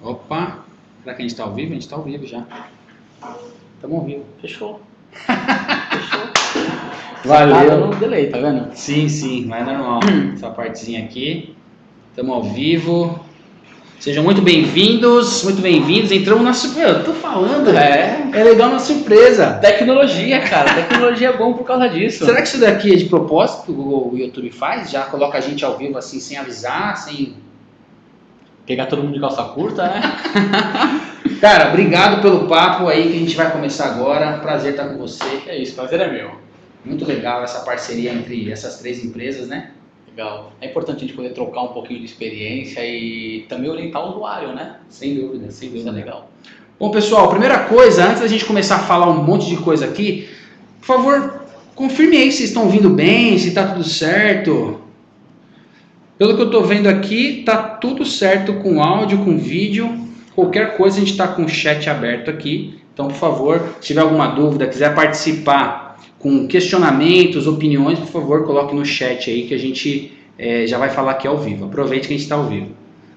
Opa, será que a gente tá ao vivo? A gente tá ao vivo já. Estamos ao vivo. Fechou. Valeu. No delay, tá vendo? Sim, mas é normal. Essa partezinha aqui. Estamos ao vivo. Sejam muito bem-vindos, Entramos na surpresa. Eu tô falando, é legal na surpresa. Tecnologia, cara. Tecnologia é bom por causa disso. Será que isso daqui é de propósito que o YouTube faz? Já coloca a gente ao vivo assim, sem avisar, sem... Pegar todo mundo de calça curta, né? Cara, obrigado pelo papo aí que a gente vai começar agora. Prazer estar com você. É isso, prazer é meu. Muito legal essa parceria entre essas três empresas, né? Legal. É importante a gente poder trocar um pouquinho de experiência e também orientar o usuário, né? Sem dúvida. Isso é legal. Bom, pessoal, primeira coisa, antes da gente começar a falar um monte de coisa aqui, por favor, confirme aí se vocês estão ouvindo bem, se está tudo certo. Pelo que eu estou vendo aqui, tá tudo certo com áudio, com vídeo. Qualquer coisa a gente está com o chat aberto aqui. Então, por favor, se tiver alguma dúvida, quiser participar com questionamentos, opiniões, por favor, coloque no chat aí que a gente já vai falar aqui ao vivo. Aproveite que a gente está ao vivo.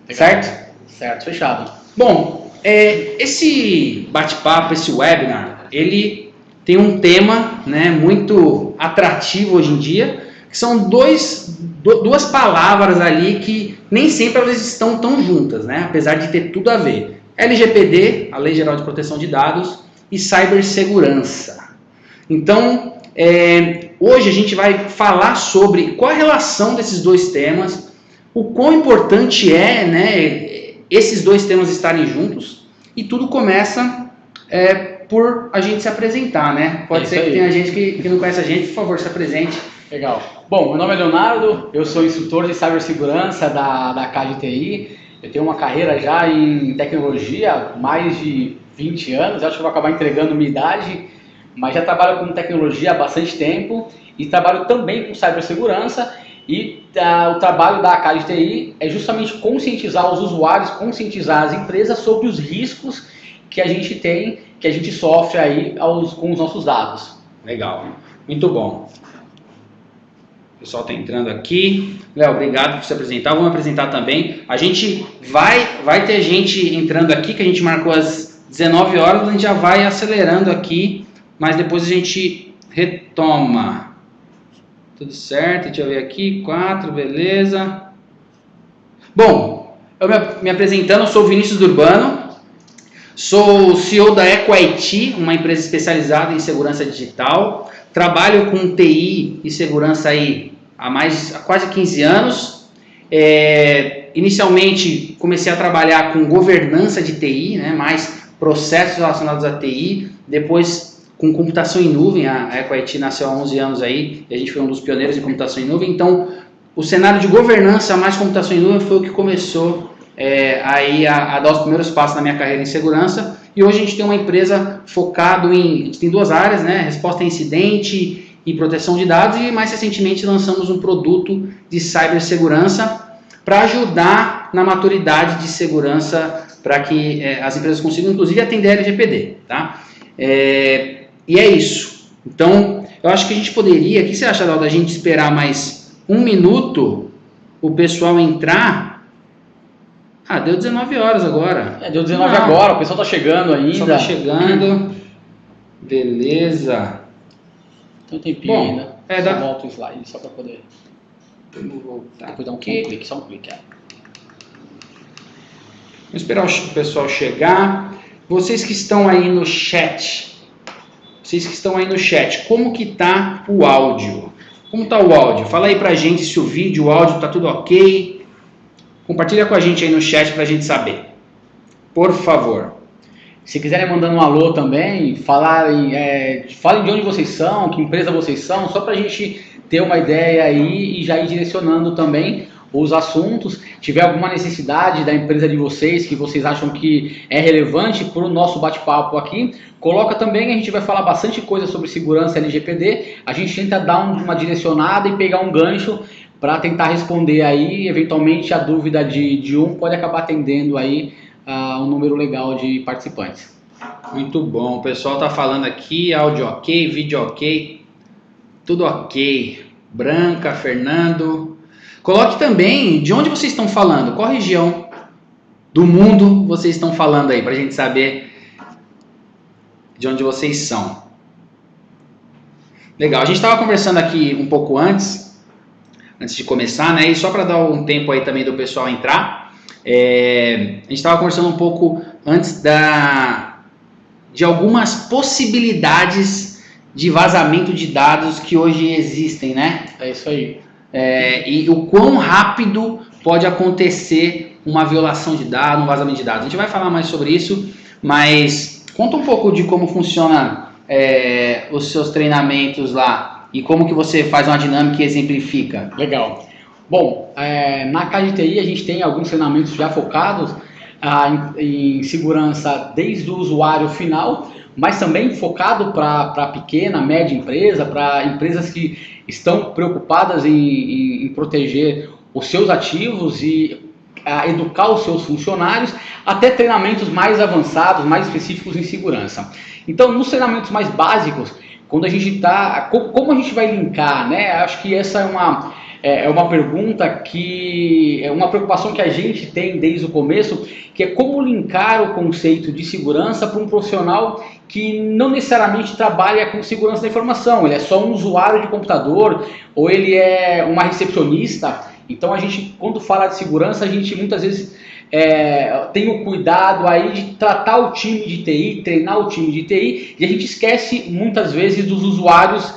Legal. Certo? Certo, fechado. Bom, esse bate-papo, esse webinar, ele tem um tema, né, muito atrativo hoje em dia, que são duas palavras ali que nem sempre elas estão tão juntas, né, apesar de ter tudo a ver. LGPD, a Lei Geral de Proteção de Dados, e cibersegurança. Então, hoje a gente vai falar sobre qual a relação desses dois temas, o quão importante é, né, esses dois temas estarem juntos, e tudo começa por a gente se apresentar, né? Pode ser que tenha gente que não conhece a gente, por favor, se apresente. Legal. Bom, meu nome é Leonardo, eu sou instrutor de cibersegurança da CAD-TI. Eu tenho uma carreira já em tecnologia, mais de 20 anos, acho que eu vou acabar entregando minha idade, mas já trabalho com tecnologia há bastante tempo e trabalho também com cibersegurança. E o trabalho da CAD-TI é justamente conscientizar os usuários, conscientizar as empresas sobre os riscos que a gente tem, que a gente sofre aí com os nossos dados. Legal, muito bom. O pessoal está entrando aqui. Léo, obrigado por se apresentar. Vamos apresentar também. A gente vai ter gente entrando aqui, que a gente marcou às 19 horas, a gente já vai acelerando aqui, mas depois a gente retoma. Tudo certo, deixa eu ver aqui, 4, beleza. Bom, eu me apresentando, eu sou o Vinícius Urbano, sou o CEO da EcoIT, uma empresa especializada em segurança digital. Trabalho com TI e segurança aí há quase 15 anos. Inicialmente comecei a trabalhar com governança de TI, né, mais processos relacionados a TI, depois com computação em nuvem. A EcoIT nasceu há 11 anos aí, e a gente foi um dos pioneiros em computação em nuvem. Então, o cenário de governança mais computação em nuvem foi o que começou aí a dar os primeiros passos na minha carreira em segurança. E hoje a gente tem uma empresa focada a gente tem duas áreas, né? Resposta a incidente e proteção de dados, e mais recentemente lançamos um produto de cibersegurança para ajudar na maturidade de segurança para que as empresas consigam, inclusive, atender a LGPD, tá? E é isso. Então, eu acho que a gente poderia, o que você acha, Dal, da gente esperar mais um minuto o pessoal entrar? Ah, deu 19 horas agora. Deu 19 agora, o pessoal tá chegando ainda. O pessoal tá chegando. Beleza. Tem um tempinho ainda. Só volta o slide só para poder... Vamos voltar. Depois dá um clique, só um clique. Vamos esperar o pessoal chegar. Vocês que estão aí no chat, como que tá o áudio? Como tá o áudio? Fala aí pra gente se o vídeo, o áudio tá tudo ok. Compartilha com a gente aí no chat pra gente saber. Por favor. Se quiserem mandando um alô também, falem de onde vocês são, que empresa vocês são, só pra gente ter uma ideia aí e já ir direcionando também os assuntos. Tiver alguma necessidade da empresa de vocês, que vocês acham que é relevante para o nosso bate-papo aqui, coloca também. A gente vai falar bastante coisa sobre segurança LGPD, a gente tenta dar uma direcionada e pegar um gancho para tentar responder aí, eventualmente a dúvida de um pode acabar atendendo aí um número legal de participantes. Muito bom, o pessoal tá falando aqui, áudio ok, vídeo ok, tudo ok. Branca, Fernando. Coloque também de onde vocês estão falando, qual região. do mundo vocês estão falando aí, para a gente saber de onde vocês são. Legal, a gente estava conversando aqui um pouco antes de começar, né? E só para dar um tempo aí também do pessoal entrar, a gente estava conversando um pouco antes de algumas possibilidades de vazamento de dados que hoje existem, né? É isso aí. E o quão rápido pode acontecer uma violação de dados, um vazamento de dados. A gente vai falar mais sobre isso, mas conta um pouco de como funciona os seus treinamentos lá e como que você faz uma dinâmica e exemplifica. Legal. Bom, na KGTI a gente tem alguns treinamentos já focados em segurança desde o usuário final, mas também focado para pequena, média empresa, para empresas que estão preocupadas em proteger os seus ativos e educar os seus funcionários, até treinamentos mais avançados, mais específicos em segurança. Então, nos treinamentos mais básicos, quando a gente está... Como a gente vai linkar, né? Acho que essa é uma pergunta que é uma preocupação que a gente tem desde o começo, que é como linkar o conceito de segurança para um profissional que não necessariamente trabalha com segurança da informação, ele é só um usuário de computador ou ele é uma recepcionista. Então a gente, quando fala de segurança, a gente muitas vezes tem o cuidado aí de tratar o time de TI, treinar o time de TI, e a gente esquece muitas vezes dos usuários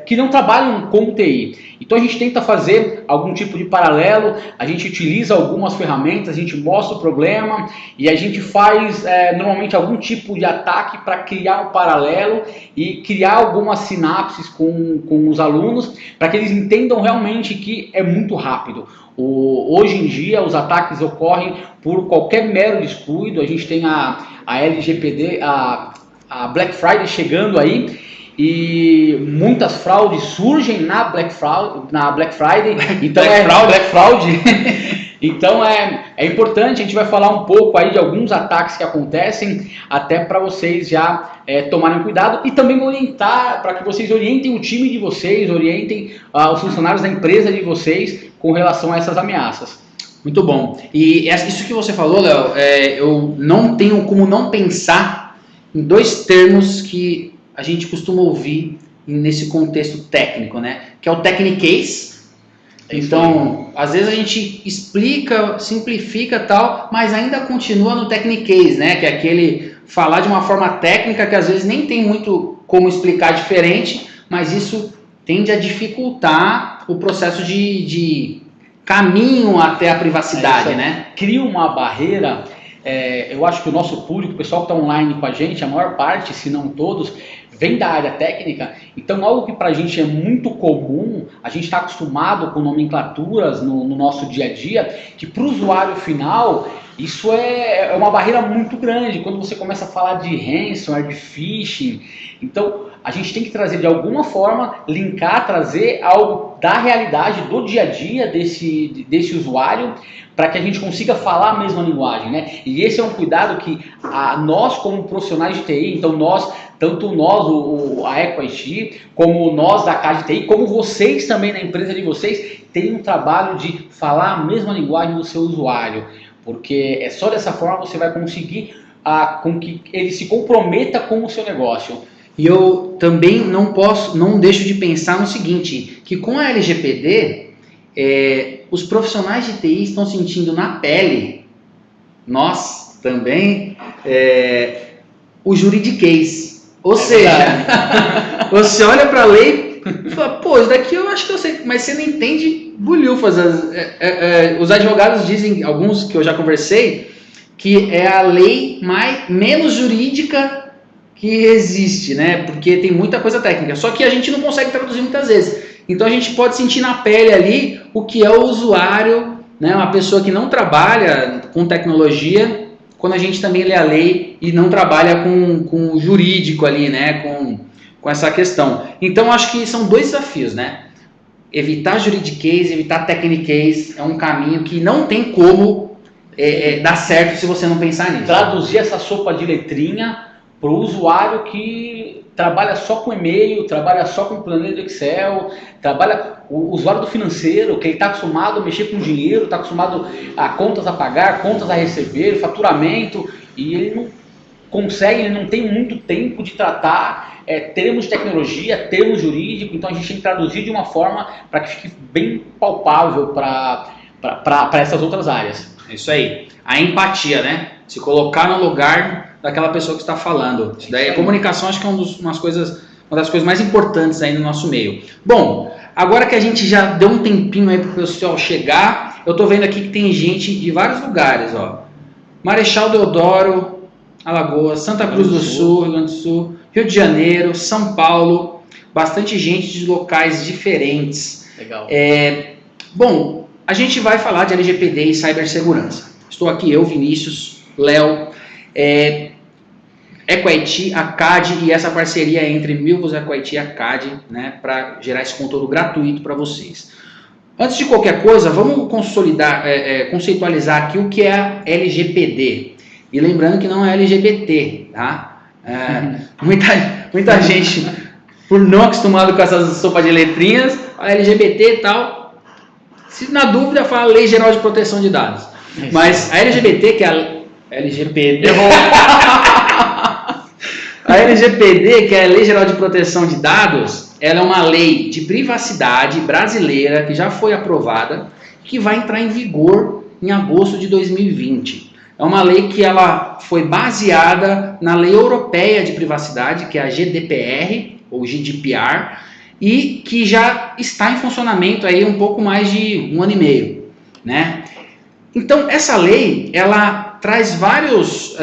que não trabalham com TI. Então a gente tenta fazer algum tipo de paralelo, a gente utiliza algumas ferramentas, a gente mostra o problema e a gente faz normalmente algum tipo de ataque para criar um paralelo e criar algumas sinapses com os alunos para que eles entendam realmente que é muito rápido. Hoje em dia os ataques ocorrem por qualquer mero descuido, a gente tem a LGPD, a Black Friday chegando aí, e muitas fraudes surgem na Black Friday, então Black Fraud. Então é importante, a gente vai falar um pouco aí de alguns ataques que acontecem, até para vocês já tomarem cuidado e também orientar, para que vocês orientem o time de vocês, orientem os funcionários da empresa de vocês com relação a essas ameaças. Muito bom. E isso que você falou, Léo, eu não tenho como não pensar em dois termos que a gente costuma ouvir nesse contexto técnico, né? Que é o technicase. Então, às vezes a gente explica, simplifica tal, mas ainda continua no technicase, né? Que é aquele falar de uma forma técnica que às vezes nem tem muito como explicar diferente, mas isso tende a dificultar o processo de caminho até a privacidade, né? Cria uma barreira. Eu acho que o nosso público, o pessoal que está online com a gente, a maior parte, se não todos, vem da área técnica. Então algo que para a gente é muito comum, a gente está acostumado com nomenclaturas no nosso dia a dia, que para o usuário final isso é uma barreira muito grande. Quando você começa a falar de ransomware, de phishing, então a gente tem que trazer de alguma forma, linkar, trazer algo da realidade, do dia a dia desse usuário, para que a gente consiga falar a mesma linguagem, né? E esse é um cuidado que nós como profissionais de TI, então tanto nós, a EcoIT, como nós da KGTI, como vocês também na empresa de vocês, tem um trabalho de falar a mesma linguagem do seu usuário, porque é só dessa forma você vai conseguir com que ele se comprometa com o seu negócio. E eu também não deixo de pensar no seguinte, que com a LGPD, os profissionais de TI estão sentindo na pele, nós também, o juridiquês. Ou seja, você olha para a lei e fala, pô, isso daqui eu acho que eu sei, mas você não entende bulhufas. Os advogados dizem, alguns que eu já conversei, que é a lei menos jurídica que existe, né? Porque tem muita coisa técnica, só que a gente não consegue traduzir muitas vezes. Então a gente pode sentir na pele ali o que é o usuário, né? Uma pessoa que não trabalha com tecnologia, quando a gente também lê a lei e não trabalha com o jurídico ali, né? Com essa questão. Então acho que são dois desafios, né? Evitar juridiquês, evitar technicase é um caminho que não tem como dar certo se você não pensar nisso. Traduzir essa sopa de letrinha para o usuário que trabalha só com e-mail, trabalha só com planilha do Excel, trabalha o usuário do financeiro, que ele está acostumado a mexer com dinheiro, está acostumado a contas a pagar, contas a receber, faturamento, e ele não consegue, ele não tem muito tempo de tratar termos de tecnologia, termos jurídicos, então a gente tem que traduzir de uma forma para que fique bem palpável para essas outras áreas. É isso aí. A empatia, né? Se colocar no lugar daquela pessoa que está falando. Isso daí, a comunicação acho que é uma das coisas mais importantes aí no nosso meio. Bom, agora que a gente já deu um tempinho aí para o pessoal chegar, eu estou vendo aqui que tem gente de vários lugares, ó. Marechal Deodoro, Alagoas, Santa Cruz do Sul, Rio Grande do Sul, Rio de Janeiro, São Paulo, bastante gente de locais diferentes. Legal. Bom, a gente vai falar de LGPD e cibersegurança. Estou aqui eu, Vinícius, Léo, EcoIT, a CAD e essa parceria entre Milvus, EcoIT e a CAD, né, para gerar esse conteúdo gratuito para vocês. Antes de qualquer coisa, vamos conceitualizar aqui o que é a LGPD. E lembrando que não é LGBT, tá? Muita gente, por não acostumado com essas sopas de letrinhas, a LGBT e tal, se na dúvida fala Lei Geral de Proteção de Dados. Mas a LGBT, que é a LGPD, a LGPD, que é a Lei Geral de Proteção de Dados, ela é uma lei de privacidade brasileira que já foi aprovada, que vai entrar em vigor em agosto de 2020. É uma lei que ela foi baseada na Lei Europeia de Privacidade, que é a GDPR, ou GDPR, e que já está em funcionamento aí um pouco mais de 1 ano e meio, né? Então, essa lei, ela traz vários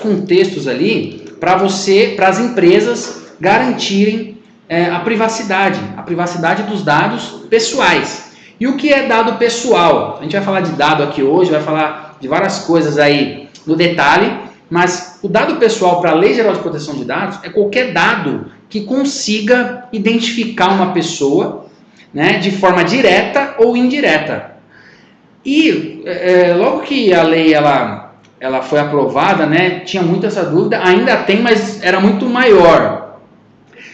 contextos ali para as empresas garantirem a privacidade dos dados pessoais. E o que é dado pessoal? A gente vai falar de dado aqui hoje, vai falar de várias coisas aí no detalhe, mas o dado pessoal para a Lei Geral de Proteção de Dados é qualquer dado que consiga identificar uma pessoa, né, de forma direta ou indireta. E logo que a lei ela foi aprovada, né, tinha muito essa dúvida, ainda tem, mas era muito maior.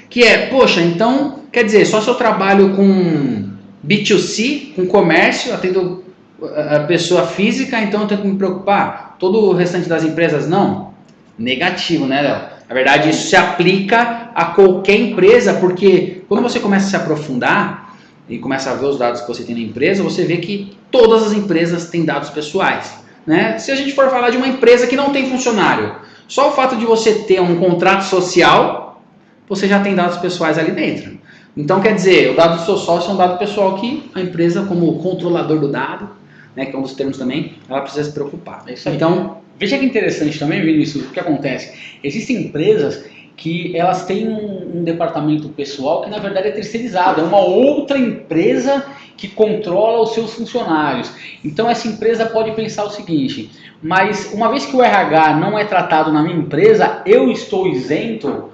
Que poxa, então, quer dizer, só se eu trabalho com B2C, com comércio, atendo a pessoa física, então eu tenho que me preocupar. Todo o restante das empresas não? Negativo, né, Léo? Na verdade, isso se aplica a qualquer empresa, porque quando você começa a se aprofundar e começa a ver os dados que você tem na empresa, você vê que todas as empresas têm dados pessoais, né? Se a gente for falar de uma empresa que não tem funcionário, só o fato de você ter um contrato social, você já tem dados pessoais ali dentro. Então, quer dizer, o dado do seu sócio é um dado pessoal que a empresa, como controlador do dado, né, que é um dos termos também, ela precisa se preocupar. É isso aí. Então, veja que interessante também, Vinícius, o que acontece. Existem empresas que elas têm um departamento pessoal que na verdade é terceirizado, é uma outra empresa que controla os seus funcionários. Então essa empresa pode pensar o seguinte, mas uma vez que o RH não é tratado na minha empresa, eu estou isento?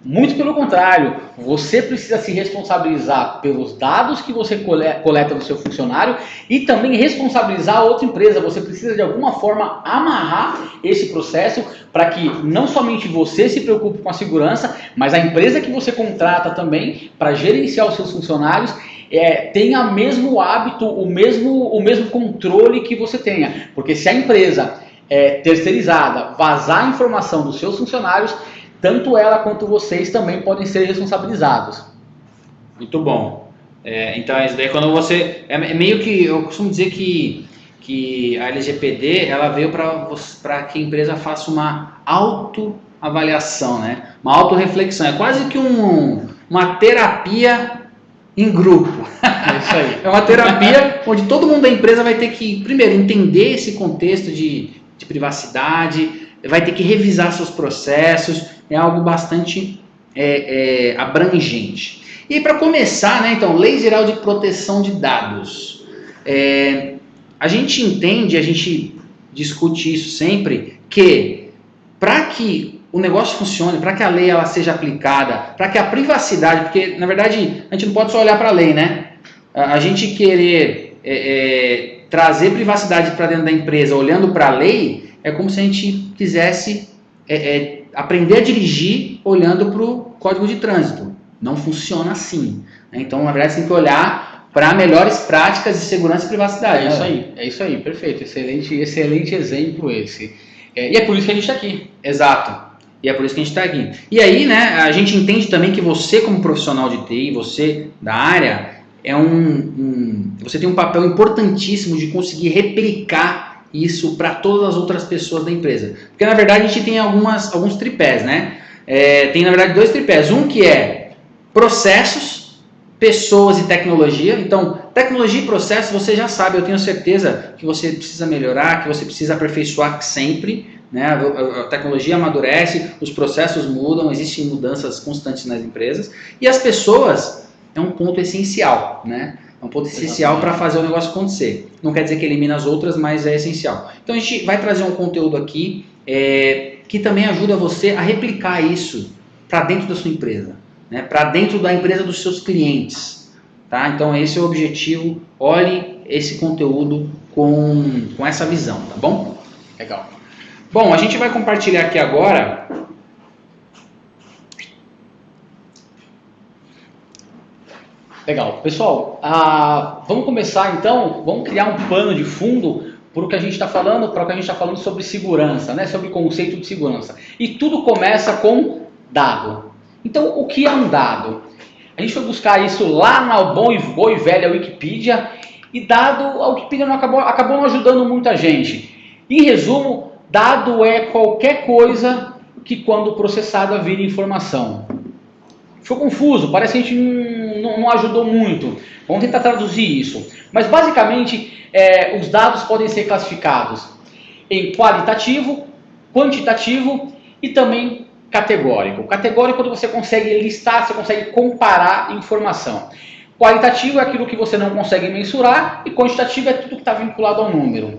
Muito pelo contrário, você precisa se responsabilizar pelos dados que você coleta do seu funcionário e também responsabilizar a outra empresa. Você precisa de alguma forma amarrar esse processo para que não somente você se preocupe com a segurança, mas a empresa que você contrata também para gerenciar os seus funcionários tenha o mesmo hábito, o mesmo controle que você tenha. Porque se a empresa terceirizada vazar a informação dos seus funcionários, tanto ela quanto vocês também podem ser responsabilizados. Muito bom. Então, isso daí quando você... É meio que... Eu costumo dizer que a LGPD, ela veio para que a empresa faça uma autoavaliação, né? Uma autorreflexão. É quase que uma terapia em grupo. É isso aí. É uma terapia onde todo mundo da empresa vai ter que, primeiro, entender esse contexto de privacidade, vai ter que revisar seus processos, é algo bastante abrangente. E para começar, né, então, Lei Geral de Proteção de Dados. A gente entende, a gente discute isso sempre, que para que o negócio funcione, para que a lei ela seja aplicada, para que a privacidade, porque na verdade a gente não pode só olhar para a lei, né? A gente querer trazer privacidade para dentro da empresa olhando para a lei é como se a gente quisesse aprender a dirigir olhando para o código de trânsito. Não funciona assim. Né? Então, na verdade, você tem que olhar para melhores práticas de segurança e privacidade. É isso aí, perfeito. Excelente exemplo esse. E é por isso que a gente está aqui. Exato. E é por isso que a gente está aqui. E aí, né, a gente entende também que você, como profissional de TI, você da área, você tem um papel importantíssimo de conseguir replicar isso para todas as outras pessoas da empresa. Porque, na verdade, a gente tem alguns tripés, né? Tem, na verdade, 2 tripés. Um que é processos, pessoas e tecnologia. Então, tecnologia e processo, você já sabe, eu tenho certeza que você precisa melhorar, que você precisa aperfeiçoar sempre. Né? A tecnologia amadurece, os processos mudam, existem mudanças constantes nas empresas. E as pessoas é um ponto essencial, né? É um ponto essencial para fazer o negócio acontecer. Não quer dizer que elimina as outras, mas é essencial. Então a gente vai trazer um conteúdo aqui que também ajuda você a replicar isso para dentro da sua empresa, né? Para dentro da empresa dos seus clientes. Tá? Então esse é o objetivo. Olhe esse conteúdo com essa visão, tá bom? Legal. Bom, a gente vai compartilhar aqui agora. Legal. Pessoal, vamos começar então, vamos criar um pano de fundo para o que a gente está falando, sobre segurança, né? Sobre conceito de segurança. E tudo começa com dado. Então, o que é um dado? A gente foi buscar isso lá na boa e velha Wikipedia, e a Wikipedia acabou não ajudando muita gente. Em resumo, dado é qualquer coisa que, quando processada, vira informação. Ficou confuso, parece que a gente não ajudou muito. Vamos tentar traduzir isso. Mas, basicamente, os dados podem ser classificados em qualitativo, quantitativo e também categórico. Categórico é quando você consegue listar, você consegue comparar informação. Qualitativo é aquilo que você não consegue mensurar, e quantitativo é tudo que está vinculado ao número.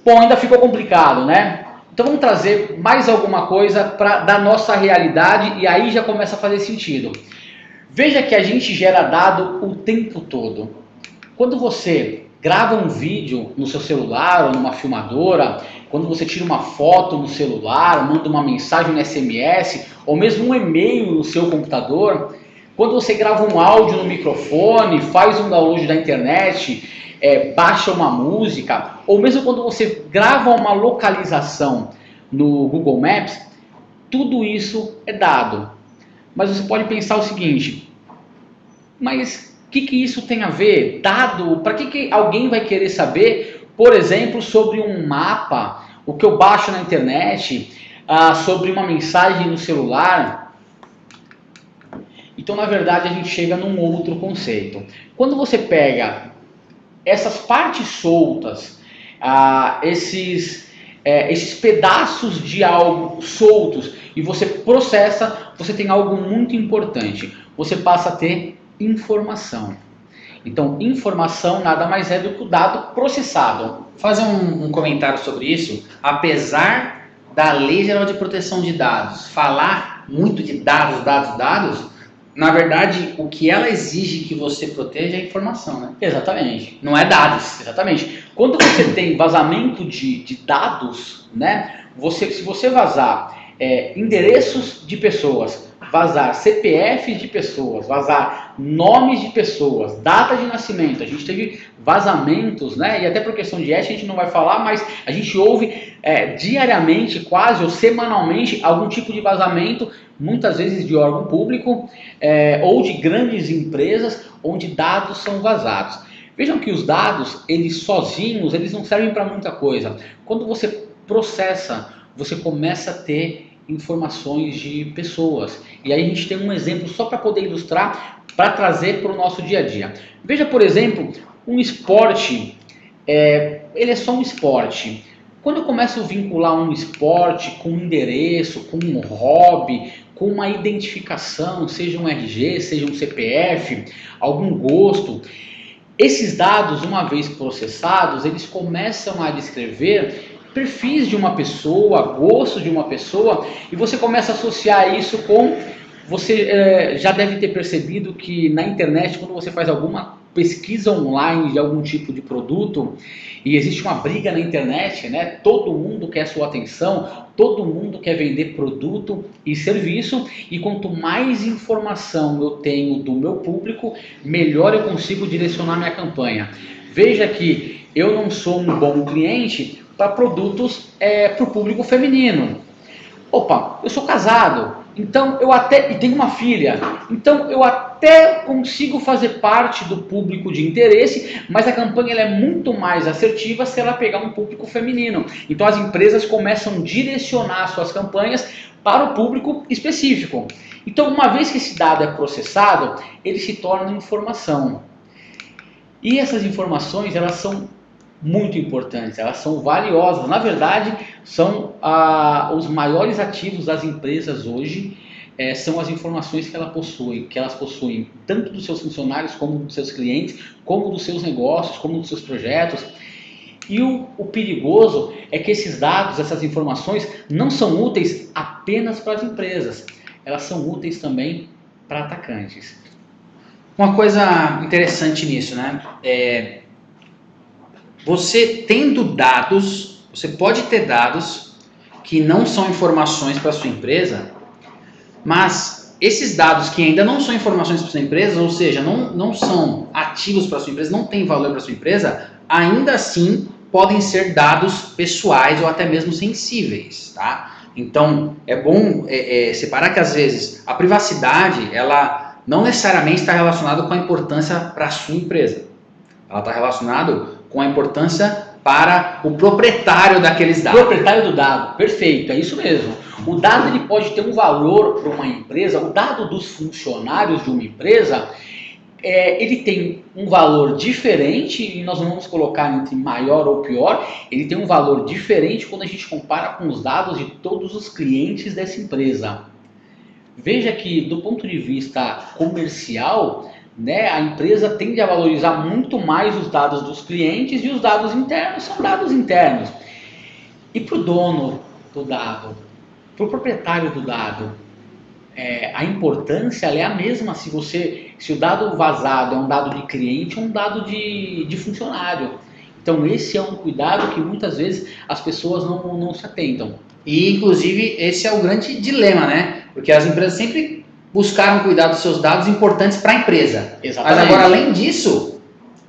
Bom, ainda ficou complicado, né? Então vamos trazer mais alguma coisa da nossa realidade, e aí já começa a fazer sentido. Veja que a gente gera dado o tempo todo. Quando você grava um vídeo no seu celular ou numa filmadora, quando você tira uma foto no celular, manda uma mensagem no SMS ou mesmo um e-mail no seu computador, quando você grava um áudio no microfone, faz um download da internet, baixa uma música, ou mesmo quando você grava uma localização no Google Maps, tudo isso é dado. Mas você pode pensar o seguinte, mas o que isso tem a ver? Dado, para que alguém vai querer saber, por exemplo, sobre um mapa, o que eu baixo na internet, sobre uma mensagem no celular? Então, na verdade, a gente chega num outro conceito. Quando você pega essas partes soltas, esses pedaços de algo soltos, e você processa, você tem algo muito importante. Você passa a ter informação. Então, informação nada mais é do que o dado processado. Fazer um comentário sobre isso. Apesar da Lei Geral de Proteção de Dados falar muito de dados, na verdade, o que ela exige que você proteja é a informação, né? Exatamente. Não é dados. Exatamente. Quando você tem vazamento de dados, né? Se você vazar endereços de pessoas, vazar CPFs de pessoas, vazar nomes de pessoas, data de nascimento, a gente teve vazamentos, né? E até por questão de ética a gente não vai falar, mas a gente ouve diariamente, quase, ou semanalmente, algum tipo de vazamento, muitas vezes de órgão público ou de grandes empresas, onde dados são vazados. Vejam que os dados, eles sozinhos, eles não servem para muita coisa. Quando você processa, você começa a ter informações de pessoas. E aí a gente tem um exemplo só para poder ilustrar, para trazer para o nosso dia a dia. Veja, por exemplo, um esporte, ele é só um esporte. Quando eu começo a vincular um esporte com um endereço, com um hobby, com uma identificação, seja um RG, seja um CPF, algum gosto, esses dados, uma vez processados, eles começam a descrever perfis de uma pessoa, gostos de uma pessoa, e você começa a associar isso com... Você já deve ter percebido que na internet, quando você faz alguma pesquisa online de algum tipo de produto e existe uma briga na internet, né? Todo mundo quer sua atenção, todo mundo quer vender produto e serviço, e quanto mais informação eu tenho do meu público, melhor eu consigo direcionar minha campanha. Veja que eu não sou um bom cliente para produtos para o público feminino. Opa, eu sou casado, então e tenho uma filha, então eu até consigo fazer parte do público de interesse, mas a campanha ela é muito mais assertiva se ela pegar um público feminino. Então as empresas começam a direcionar suas campanhas para o público específico. Então, uma vez que esse dado é processado, ele se torna informação. E essas informações, elas são muito importantes, elas são valiosas. Na verdade, são os maiores ativos das empresas hoje, são as informações que elas possuem, tanto dos seus funcionários, como dos seus clientes, como dos seus negócios, como dos seus projetos. E o perigoso é que esses dados, essas informações, não são úteis apenas para as empresas, elas são úteis também para atacantes. Uma coisa interessante nisso, né? Você tendo dados, você pode ter dados que não são informações para a sua empresa, mas esses dados que ainda não são informações para a sua empresa, ou seja, não são ativos para a sua empresa, não tem valor para a sua empresa, ainda assim podem ser dados pessoais ou até mesmo sensíveis, tá? Então, é bom separar que às vezes a privacidade, ela não necessariamente está relacionada com a importância para a sua empresa. Ela está relacionada com a importância para o proprietário daqueles dados. Proprietário do dado, perfeito, é isso mesmo. O dado ele pode ter um valor para uma empresa, o dado dos funcionários de uma empresa, ele tem um valor diferente, e nós não vamos colocar entre maior ou pior, ele tem um valor diferente quando a gente compara com os dados de todos os clientes dessa empresa. Veja que do ponto de vista comercial, né, a empresa tende a valorizar muito mais os dados dos clientes, e os dados internos são dados internos. E para o dono do dado, para o proprietário do dado, a importância ela é a mesma se o dado vazado é um dado de cliente ou um dado de funcionário. Então esse é um cuidado que muitas vezes as pessoas não se atentam. E inclusive esse é o grande dilema, né? Porque as empresas sempre buscaram cuidar dos seus dados importantes para a empresa. Exatamente. Mas agora, além disso,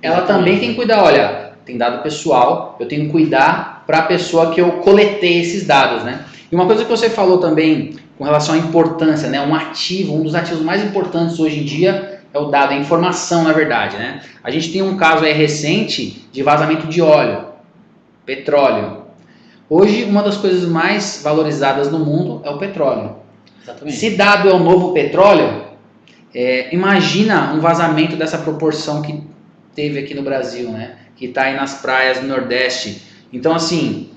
ela também tem que cuidar, olha, tem dado pessoal, eu tenho que cuidar para a pessoa que eu coletei esses dados, né? E uma coisa que você falou também com relação à importância, né? Um dos ativos mais importantes hoje em dia é o dado, a informação, na verdade, né? A gente tem um caso aí recente de vazamento de óleo, petróleo. Hoje, uma das coisas mais valorizadas no mundo é o petróleo. Exatamente. Se dado é o novo petróleo, imagina um vazamento dessa proporção que teve aqui no Brasil, né? Que está aí nas praias do Nordeste. Então, assim,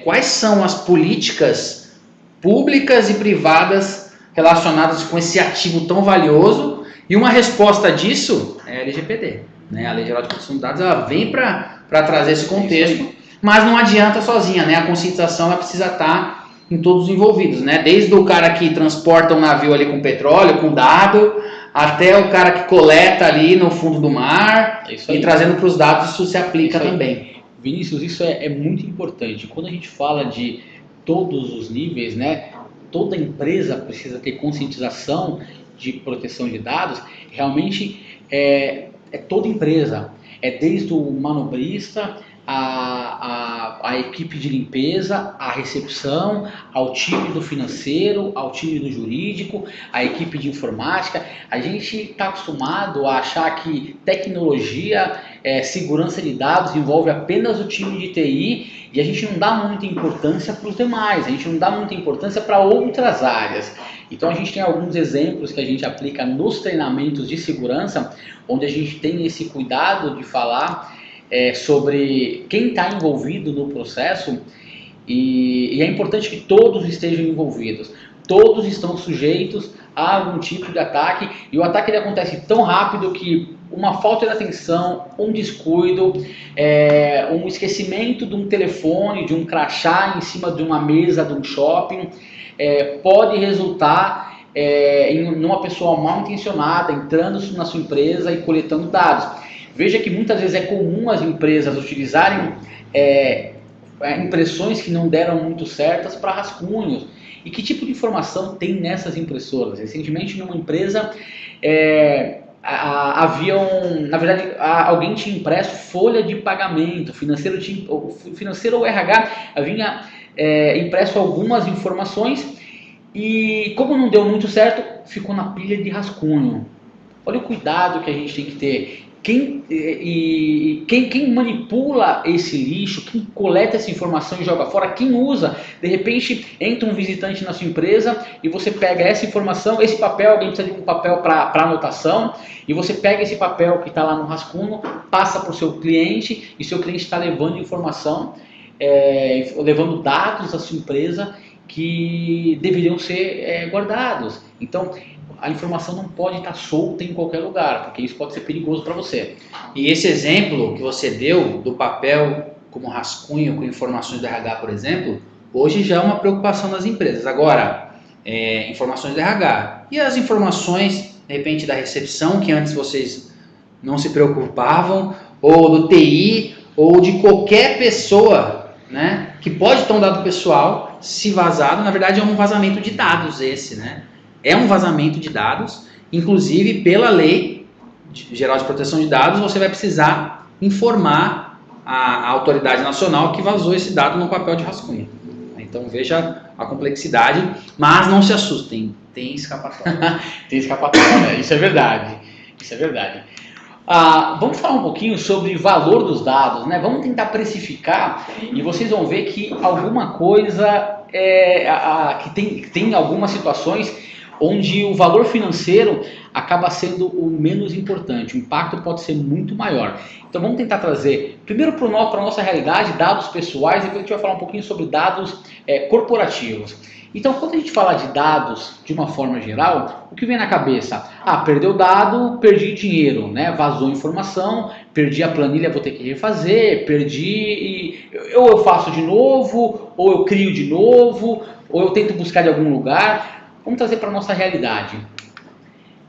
quais são as políticas públicas e privadas relacionadas com esse ativo tão valioso? E uma resposta disso é a LGPD, né? A Lei Geral de Proteção de Dados, ela vem para trazer esse contexto, mas não adianta sozinha, né? A conscientização ela precisa estar em todos os envolvidos, né? Desde o cara que transporta um navio ali com petróleo, com dado, até o cara que coleta ali no fundo do mar e trazendo para os dados, isso se aplica também. Vinícius, isso é muito importante. Quando a gente fala de todos os níveis, né? Toda empresa precisa ter conscientização de proteção de dados. Realmente é toda empresa, desde o manobrista, a equipe de limpeza, a recepção, ao time do financeiro, ao time do jurídico, a equipe de informática. A gente está acostumado a achar que tecnologia, segurança de dados envolve apenas o time de TI, e a gente não dá muita importância para os demais, a gente não dá muita importância para outras áreas. Então a gente tem alguns exemplos que a gente aplica nos treinamentos de segurança, onde a gente tem esse cuidado de falar sobre quem está envolvido no processo, e é importante que todos estejam envolvidos. Todos estão sujeitos a algum tipo de ataque, e o ataque ele acontece tão rápido que uma falta de atenção, um descuido, um esquecimento de um telefone, de um crachá em cima de uma mesa de um shopping, pode resultar em uma pessoa mal intencionada entrando na sua empresa e coletando dados. Veja que muitas vezes é comum as empresas utilizarem impressões que não deram muito certas para rascunhos. E que tipo de informação tem nessas impressoras? Recentemente, numa empresa, na verdade, alguém tinha impresso folha de pagamento, financeiro ou RH havia impresso algumas informações e, como não deu muito certo, ficou na pilha de rascunho. Olha o cuidado que a gente tem que ter. Quem manipula esse lixo, quem coleta essa informação e joga fora, quem usa, de repente entra um visitante na sua empresa e você pega essa informação, esse papel, alguém precisa de um papel para anotação, e você pega esse papel que está lá no rascunho, passa para o seu cliente, e seu cliente está levando informação, levando dados da sua empresa que deveriam ser guardados. Então, a informação não pode estar solta em qualquer lugar, porque isso pode ser perigoso para você. E esse exemplo que você deu do papel como rascunho com informações do RH, por exemplo, hoje já é uma preocupação das empresas. Agora, informações do RH. E as informações, de repente, da recepção, que antes vocês não se preocupavam, ou do TI, ou de qualquer pessoa, né, que pode ter um dado pessoal, se vazado, na verdade é um vazamento de dados esse, né? É um vazamento de dados, inclusive pela Lei Geral de Proteção de Dados, você vai precisar informar a autoridade nacional que vazou esse dado no papel de rascunho. Então veja a complexidade, mas não se assustem, tem escapatória. Tem escapatória, isso é verdade. Isso é verdade. Vamos falar um pouquinho sobre valor dos dados, né? Vamos tentar precificar e vocês vão ver que alguma coisa que tem algumas situações onde o valor financeiro acaba sendo o menos importante, o impacto pode ser muito maior. Então vamos tentar trazer, primeiro para a nossa realidade, dados pessoais, e depois a gente vai falar um pouquinho sobre dados corporativos. Então, quando a gente fala de dados de uma forma geral, o que vem na cabeça? Perdeu dado, perdi dinheiro, né? Vazou informação, perdi a planilha, vou ter que refazer, ou eu faço de novo, ou eu crio de novo, ou eu tento buscar de algum lugar. Vamos trazer para a nossa realidade.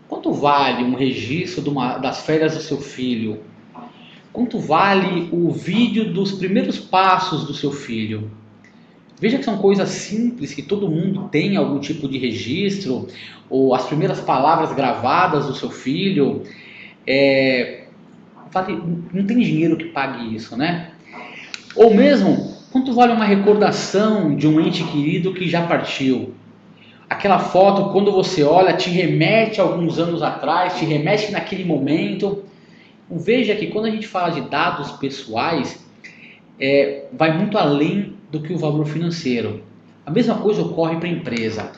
Quanto vale um registro das férias do seu filho? Quanto vale o vídeo dos primeiros passos do seu filho? Veja que são coisas simples, que todo mundo tem algum tipo de registro, ou as primeiras palavras gravadas do seu filho. Não tem dinheiro que pague isso, né? Ou mesmo, quanto vale uma recordação de um ente querido que já partiu? Aquela foto, quando você olha, te remete a alguns anos atrás, te remete naquele momento. Veja que quando a gente fala de dados pessoais, vai muito além do que o valor financeiro. A mesma coisa ocorre para a empresa.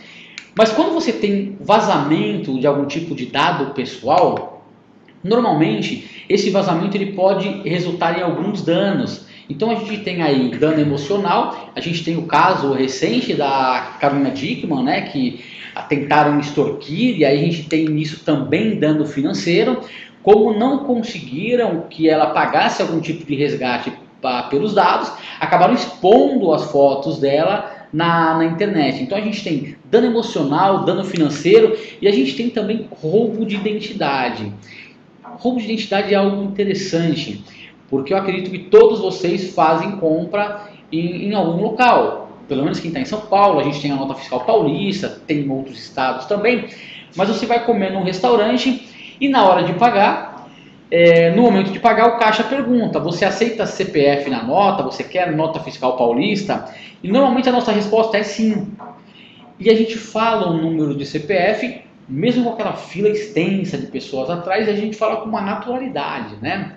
Mas quando você tem vazamento de algum tipo de dado pessoal, normalmente esse vazamento ele pode resultar em alguns danos. Então a gente tem aí dano emocional, a gente tem o caso recente da Carolina Dickmann, né, que tentaram extorquir, e aí a gente tem nisso também dano financeiro. Como não conseguiram que ela pagasse algum tipo de resgate pelos dados, acabaram expondo as fotos dela na internet. Então a gente tem dano emocional, dano financeiro, e a gente tem também roubo de identidade. Roubo de identidade é algo interessante, porque eu acredito que todos vocês fazem compra em algum local. Pelo menos quem está em São Paulo, a gente tem a nota fiscal paulista, tem em outros estados também. Mas você vai comer num restaurante e na hora de pagar, no momento de pagar, o caixa pergunta: você aceita CPF na nota? Você quer nota fiscal paulista? E normalmente a nossa resposta é sim. E a gente fala o número de CPF, mesmo com aquela fila extensa de pessoas atrás, a gente fala com uma naturalidade, né?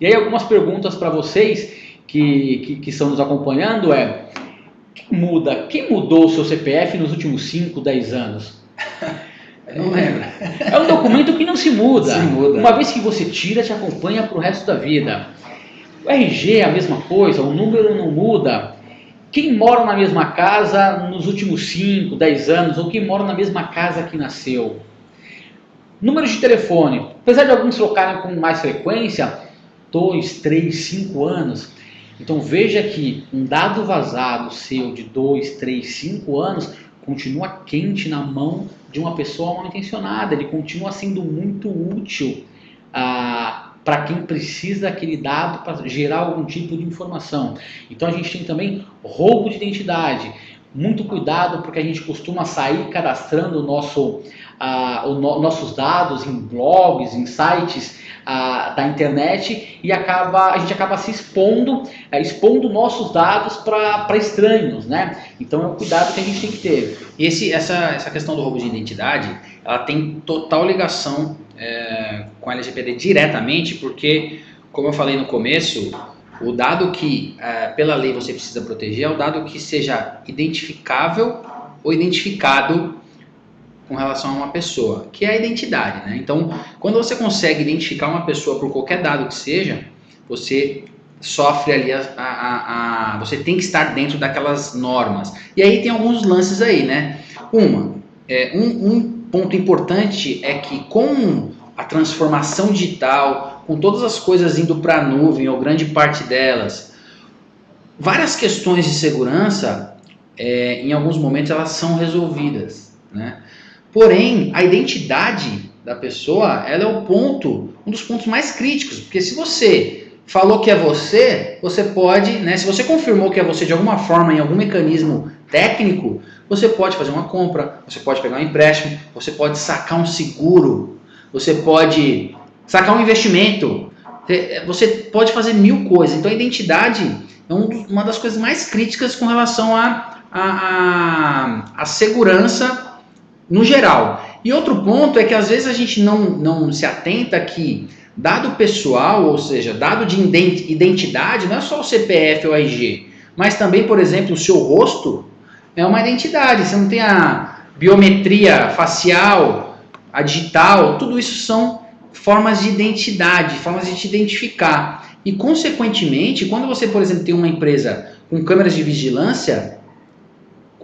E aí algumas perguntas para vocês que estão nos acompanhando quem mudou o seu CPF nos últimos 5, 10 anos? Não lembro. É um documento que não se muda. Se muda. Uma vez que você tira, te acompanha para o resto da vida. O RG é a mesma coisa, o número não muda. Quem mora na mesma casa nos últimos 5, 10 anos, ou quem mora na mesma casa que nasceu? Número de telefone. Apesar de alguns trocarem com mais frequência, 2, 3, 5 anos. Então veja que um dado vazado seu de 2, 3, 5 anos continua quente na mão de uma pessoa mal intencionada. Ele continua sendo muito útil para quem precisa daquele dado para gerar algum tipo de informação. Então a gente tem também roubo de identidade. Muito cuidado, porque a gente costuma sair cadastrando nossos dados em blogs, em sites da internet, e a gente acaba se expondo nossos dados para estranhos, né? Então é um cuidado que a gente tem que ter. Essa questão do roubo de identidade, ela tem total ligação com a LGPD diretamente, porque, como eu falei no começo, o dado que pela lei você precisa proteger é o dado que seja identificável ou identificado com relação a uma pessoa, que é a identidade, né? Então, quando você consegue identificar uma pessoa por qualquer dado que seja, você sofre ali você tem que estar dentro daquelas normas. E aí tem alguns lances aí, né? Um ponto importante é que com a transformação digital, com todas as coisas indo para a nuvem, ou grande parte delas, várias questões de segurança, em alguns momentos, elas são resolvidas, né? Porém, a identidade da pessoa, ela é um dos pontos mais críticos, porque se você falou que é você pode, né, se você confirmou que é você de alguma forma, em algum mecanismo técnico, você pode fazer uma compra, você pode pegar um empréstimo, você pode sacar um seguro, você pode sacar um investimento, você pode fazer mil coisas. Então a identidade é uma das coisas mais críticas com relação à segurança no geral. E outro ponto é que às vezes a gente não se atenta que dado pessoal, ou seja, dado de identidade, não é só o CPF ou a RG, mas também, por exemplo, o seu rosto é uma identidade. Você não tem a biometria facial, a digital, tudo isso são formas de identidade, formas de te identificar. E, consequentemente, quando você, por exemplo, tem uma empresa com câmeras de vigilância,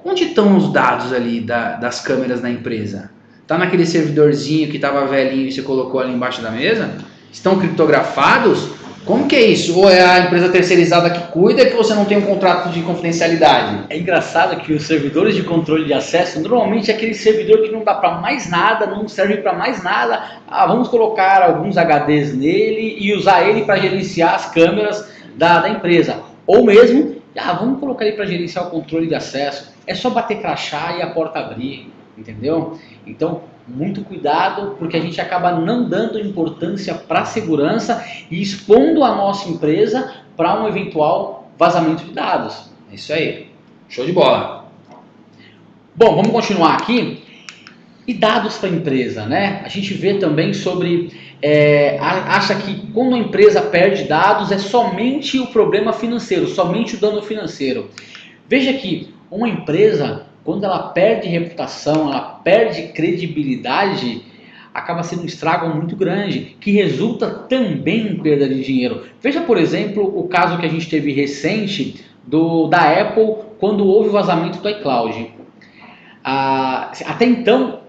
onde estão os dados ali das câmeras da empresa? Está naquele servidorzinho que estava velhinho e você colocou ali embaixo da mesa? Estão criptografados? Como que é isso? Ou é a empresa terceirizada que cuida que você não tem um contrato de confidencialidade? É engraçado que os servidores de controle de acesso, normalmente é aquele servidor que não dá para mais nada, não serve para mais nada. Vamos colocar alguns HDs nele e usar ele para gerenciar as câmeras da empresa. Ou mesmo, vamos colocar ele para gerenciar o controle de acesso. É só bater crachá e a porta abrir, entendeu? Então, muito cuidado, porque a gente acaba não dando importância para a segurança e expondo a nossa empresa para um eventual vazamento de dados. É isso aí. Show de bola. Bom, vamos continuar aqui. E dados para a empresa, né? A gente vê também sobre... acha que quando a empresa perde dados é somente o problema financeiro, somente o dano financeiro. Veja que uma empresa, quando ela perde reputação, ela perde credibilidade, acaba sendo um estrago muito grande, que resulta também em perda de dinheiro. Veja, por exemplo, o caso que a gente teve recente da Apple, quando houve o vazamento do iCloud. Até então,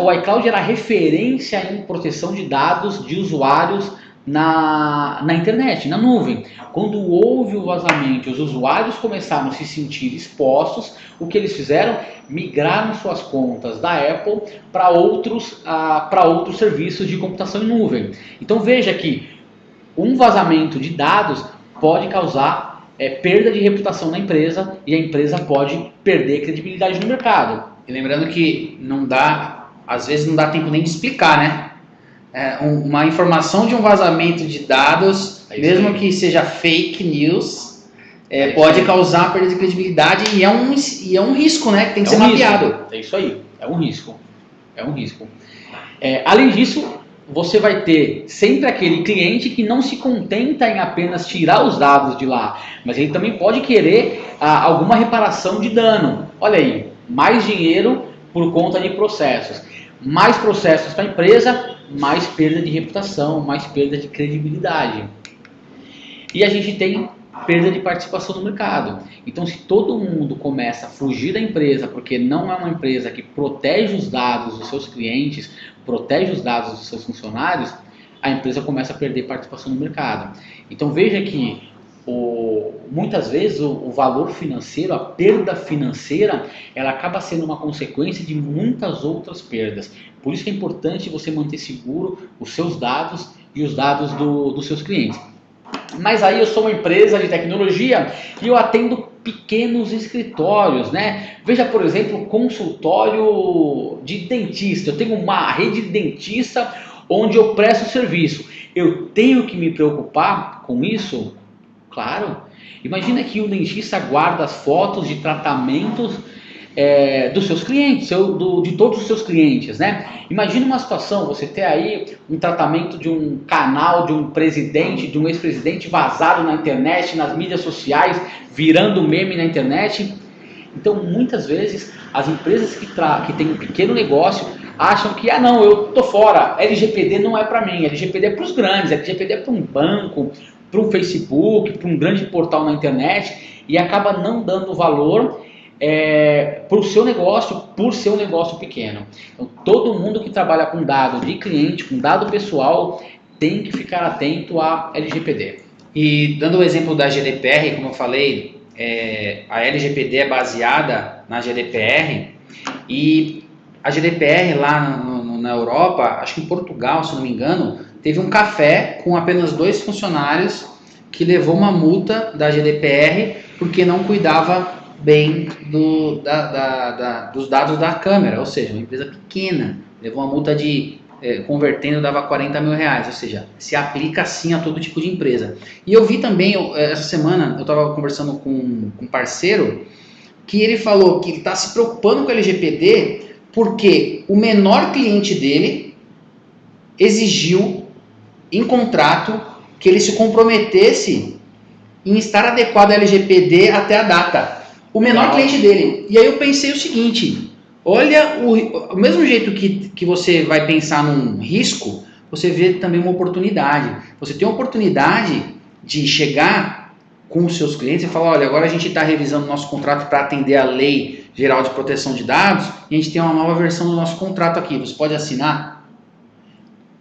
o iCloud era referência em proteção de dados de usuários na internet, na nuvem. Quando houve o vazamento, os usuários começaram a se sentir expostos. O que eles fizeram? Migraram suas contas da Apple para outros serviços de computação em nuvem. Então veja que um vazamento de dados pode causar perda de reputação na empresa, e a empresa pode perder credibilidade no mercado. E lembrando que às vezes não dá tempo nem de explicar, né? Uma informação de um vazamento de dados, mesmo que seja fake news, pode causar perda de credibilidade, e é um risco, né? Que tem que ser mapeado. É isso aí, é um risco. Além disso, você vai ter sempre aquele cliente que não se contenta em apenas tirar os dados de lá, mas ele também pode querer alguma reparação de dano. Olha aí, mais dinheiro por conta de processos. Mais processos para a empresa, mais perda de reputação, mais perda de credibilidade. E a gente tem perda de participação no mercado. Então, se todo mundo começa a fugir da empresa, porque não é uma empresa que protege os dados dos seus clientes, protege os dados dos seus funcionários, a empresa começa a perder participação no mercado. Então, veja que muitas vezes o valor financeiro, a perda financeira, ela acaba sendo uma consequência de muitas outras perdas. Por isso que é importante você manter seguro os seus dados e os dados dos seus clientes. Mas aí eu sou uma empresa de tecnologia e eu atendo pequenos escritórios, né? Veja, por exemplo, consultório de dentista. Eu tenho uma rede de dentista onde eu presto serviço. Eu tenho que me preocupar com isso? Claro. Imagina que o dentista guarda as fotos de tratamentos dos seus clientes, de todos os seus clientes, né? Imagina uma situação, você ter aí um tratamento de um canal, de um presidente, de um ex-presidente vazado na internet, nas mídias sociais, virando meme na internet. Então, muitas vezes, as empresas que têm um pequeno negócio acham que, não, eu tô fora, LGPD não é para mim, LGPD é para os grandes, LGPD é para um banco, para um Facebook, para um grande portal na internet, e acaba não dando valor para o seu negócio, por ser um negócio pequeno. Então, todo mundo que trabalha com dado de cliente, com dado pessoal, tem que ficar atento à LGPD. E dando o exemplo da GDPR, como eu falei, a LGPD é baseada na GDPR, e a GDPR lá na Europa, acho que em Portugal, se não me engano, teve um café com apenas 2 funcionários que levou uma multa da GDPR porque não cuidava bem dos dados da câmera, ou seja, uma empresa pequena, levou uma multa convertendo dava 40 mil reais, ou seja, se aplica assim a todo tipo de empresa. E eu vi também, essa semana, eu estava conversando com um parceiro, que ele falou que ele está se preocupando com o LGPD porque o menor cliente dele exigiu em contrato que ele se comprometesse em estar adequado ao LGPD até a data. O menor cliente dele. E aí eu pensei o seguinte, olha, o mesmo jeito que você vai pensar num risco, você vê também uma oportunidade. Você tem a oportunidade de chegar com os seus clientes e falar, olha, agora a gente está revisando o nosso contrato para atender a Lei Geral de Proteção de Dados, e a gente tem uma nova versão do nosso contrato aqui, você pode assinar?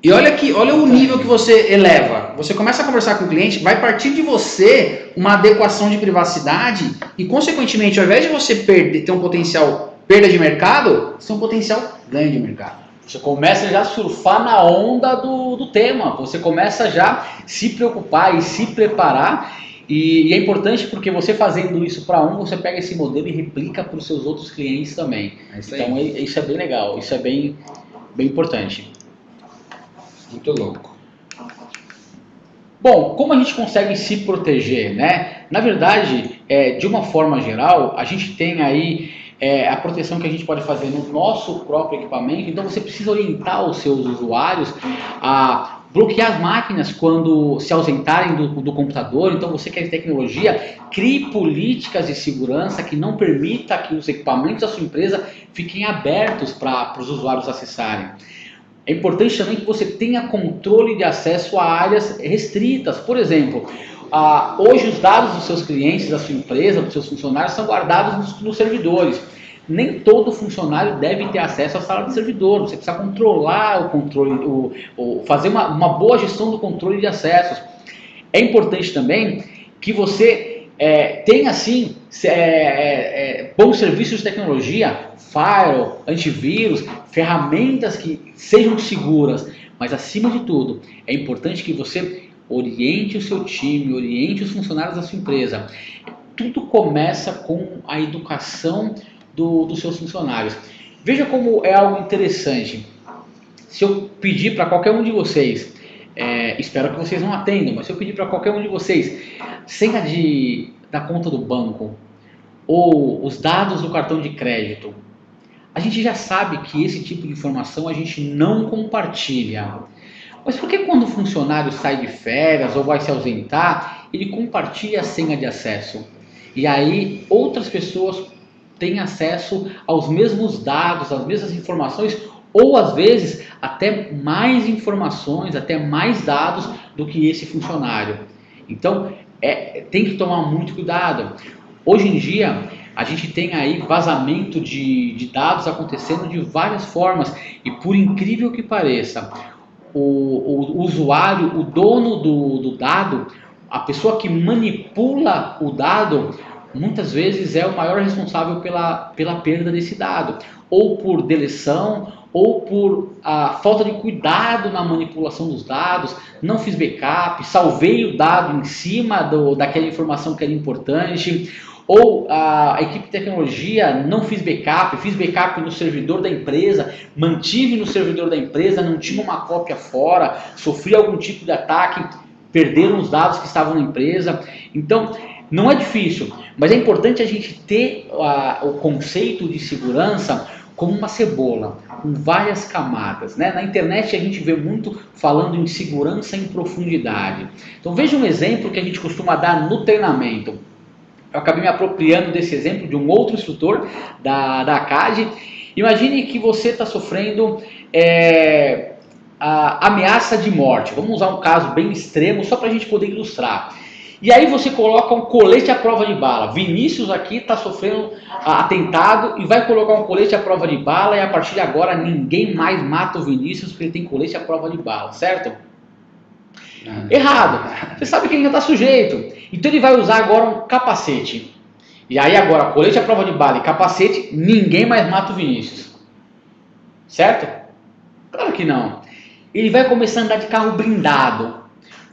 E olha o nível que você eleva. Você começa a conversar com o cliente, vai partir de você uma adequação de privacidade e, consequentemente, ao invés de você ter um potencial perda de mercado, você tem um potencial ganho de mercado. Você começa já a surfar na onda do tema, você começa já a se preocupar e se preparar. E é importante porque você fazendo isso para você pega esse modelo e replica para os seus outros clientes também. Então isso é bem legal, isso é bem importante. Muito louco. Bom, como a gente consegue se proteger, né? Na verdade, de uma forma geral, a gente tem aí a proteção que a gente pode fazer no nosso próprio equipamento. Então você precisa orientar os seus usuários a bloquear as máquinas quando se ausentarem do computador. Então você quer tecnologia, crie políticas de segurança que não permita que os equipamentos da sua empresa fiquem abertos para os usuários acessarem. É importante também que você tenha controle de acesso a áreas restritas. Por exemplo, hoje os dados dos seus clientes, da sua empresa, dos seus funcionários são guardados nos servidores. Nem todo funcionário deve ter acesso à sala de servidor. Você precisa controlar o controle, fazer uma boa gestão do controle de acessos. É importante também que você tenha assim bons serviços de tecnologia, firewall, antivírus, ferramentas que sejam seguras. Mas acima de tudo, é importante que você oriente o seu time, oriente os funcionários da sua empresa. Tudo começa com a educação dos seus funcionários. Veja como é algo interessante. Se eu pedir para qualquer um de vocês, espero que vocês não atendam, mas se eu pedir para qualquer um de vocês senha da conta do banco ou os dados do cartão de crédito, a gente já sabe que esse tipo de informação a gente não compartilha. Mas por que quando o funcionário sai de férias ou vai se ausentar, ele compartilha a senha de acesso? E aí outras pessoas têm acesso aos mesmos dados, às mesmas informações, ou às vezes até mais informações, até mais dados do que esse funcionário. Então tem que tomar muito cuidado. Hoje em dia a gente tem aí vazamento de dados acontecendo de várias formas, e por incrível que pareça, o usuário, o dono do dado, a pessoa que manipula o dado, muitas vezes é o maior responsável pela perda desse dado, ou por deleção, ou por falta de cuidado na manipulação dos dados, não fiz backup, salvei o dado em cima daquela informação que era importante, ou a equipe de tecnologia não fiz backup no servidor da empresa, mantive no servidor da empresa, não tinha uma cópia fora, sofri algum tipo de ataque, perderam os dados que estavam na empresa. Então, não é difícil, mas é importante a gente ter o conceito de segurança como uma cebola, com várias camadas, né? Na internet a gente vê muito falando em segurança em profundidade. Então veja um exemplo que a gente costuma dar no treinamento. Eu acabei me apropriando desse exemplo de um outro instrutor da ACAD. Imagine que você está sofrendo a ameaça de morte. Vamos usar um caso bem extremo só para a gente poder ilustrar. E aí você coloca um colete à prova de bala. Vinícius aqui está sofrendo atentado e vai colocar um colete à prova de bala e a partir de agora ninguém mais mata o Vinícius porque ele tem colete à prova de bala, certo? Errado. Você sabe que ele já está sujeito. Então ele vai usar agora um capacete. E aí agora, colete à prova de bala e capacete, ninguém mais mata o Vinícius. Certo? Claro que não. Ele vai começar a andar de carro blindado.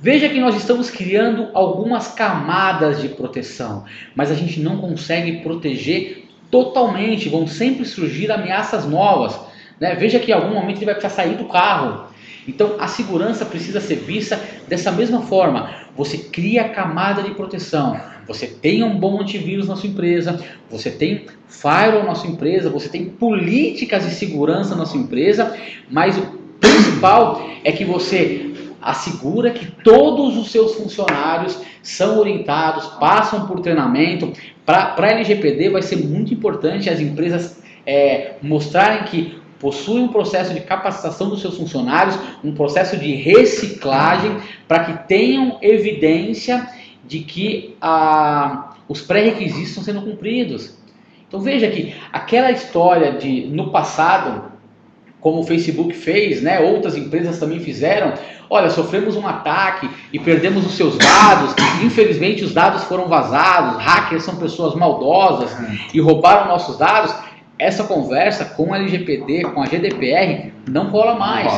Veja que nós estamos criando algumas camadas de proteção, mas a gente não consegue proteger totalmente, vão sempre surgir ameaças novas, né? Veja que em algum momento ele vai precisar sair do carro. Então a segurança precisa ser vista dessa mesma forma. Você cria a camada de proteção, você tem um bom antivírus na sua empresa, você tem firewall na sua empresa, você tem políticas de segurança na sua empresa, mas o principal é que você assegura que todos os seus funcionários são orientados, passam por treinamento. Para a LGPD vai ser muito importante as empresas mostrarem que possuem um processo de capacitação dos seus funcionários, um processo de reciclagem, para que tenham evidência de que os pré-requisitos estão sendo cumpridos. Então veja que aquela história de, no passado, como o Facebook fez, né, outras empresas também fizeram, olha, sofremos um ataque e perdemos os seus dados, infelizmente os dados foram vazados, hackers são pessoas maldosas e roubaram nossos dados. Essa conversa com a LGPD, com a GDPR, não rola mais.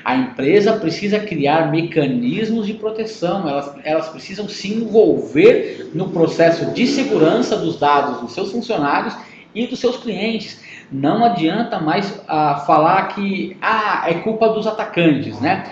A empresa precisa criar mecanismos de proteção, elas precisam se envolver no processo de segurança dos dados dos seus funcionários e dos seus clientes. Não adianta mais falar que é culpa dos atacantes, né?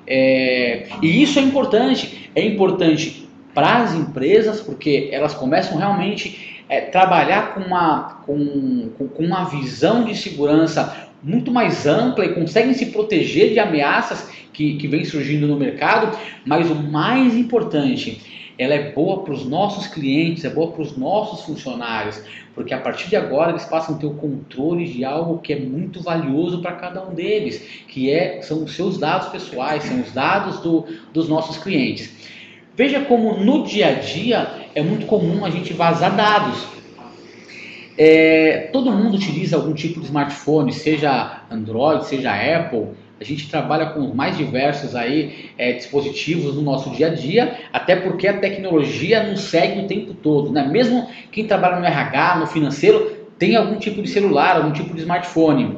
E isso é importante para as empresas, porque elas começam realmente trabalhar com uma visão de segurança muito mais ampla e conseguem se proteger de ameaças que vêm surgindo no mercado, mas o mais importante, ela é boa para os nossos clientes, é boa para os nossos funcionários, porque a partir de agora eles passam a ter o controle de algo que é muito valioso para cada um deles, que são os seus dados pessoais, são os dados dos nossos clientes. Veja como no dia a dia é muito comum a gente vazar dados. Todo mundo utiliza algum tipo de smartphone, seja Android, seja Apple. A gente trabalha com os mais diversos dispositivos no nosso dia a dia, até porque a tecnologia nos segue o tempo todo, né? Mesmo quem trabalha no RH, no financeiro, tem algum tipo de celular, algum tipo de smartphone.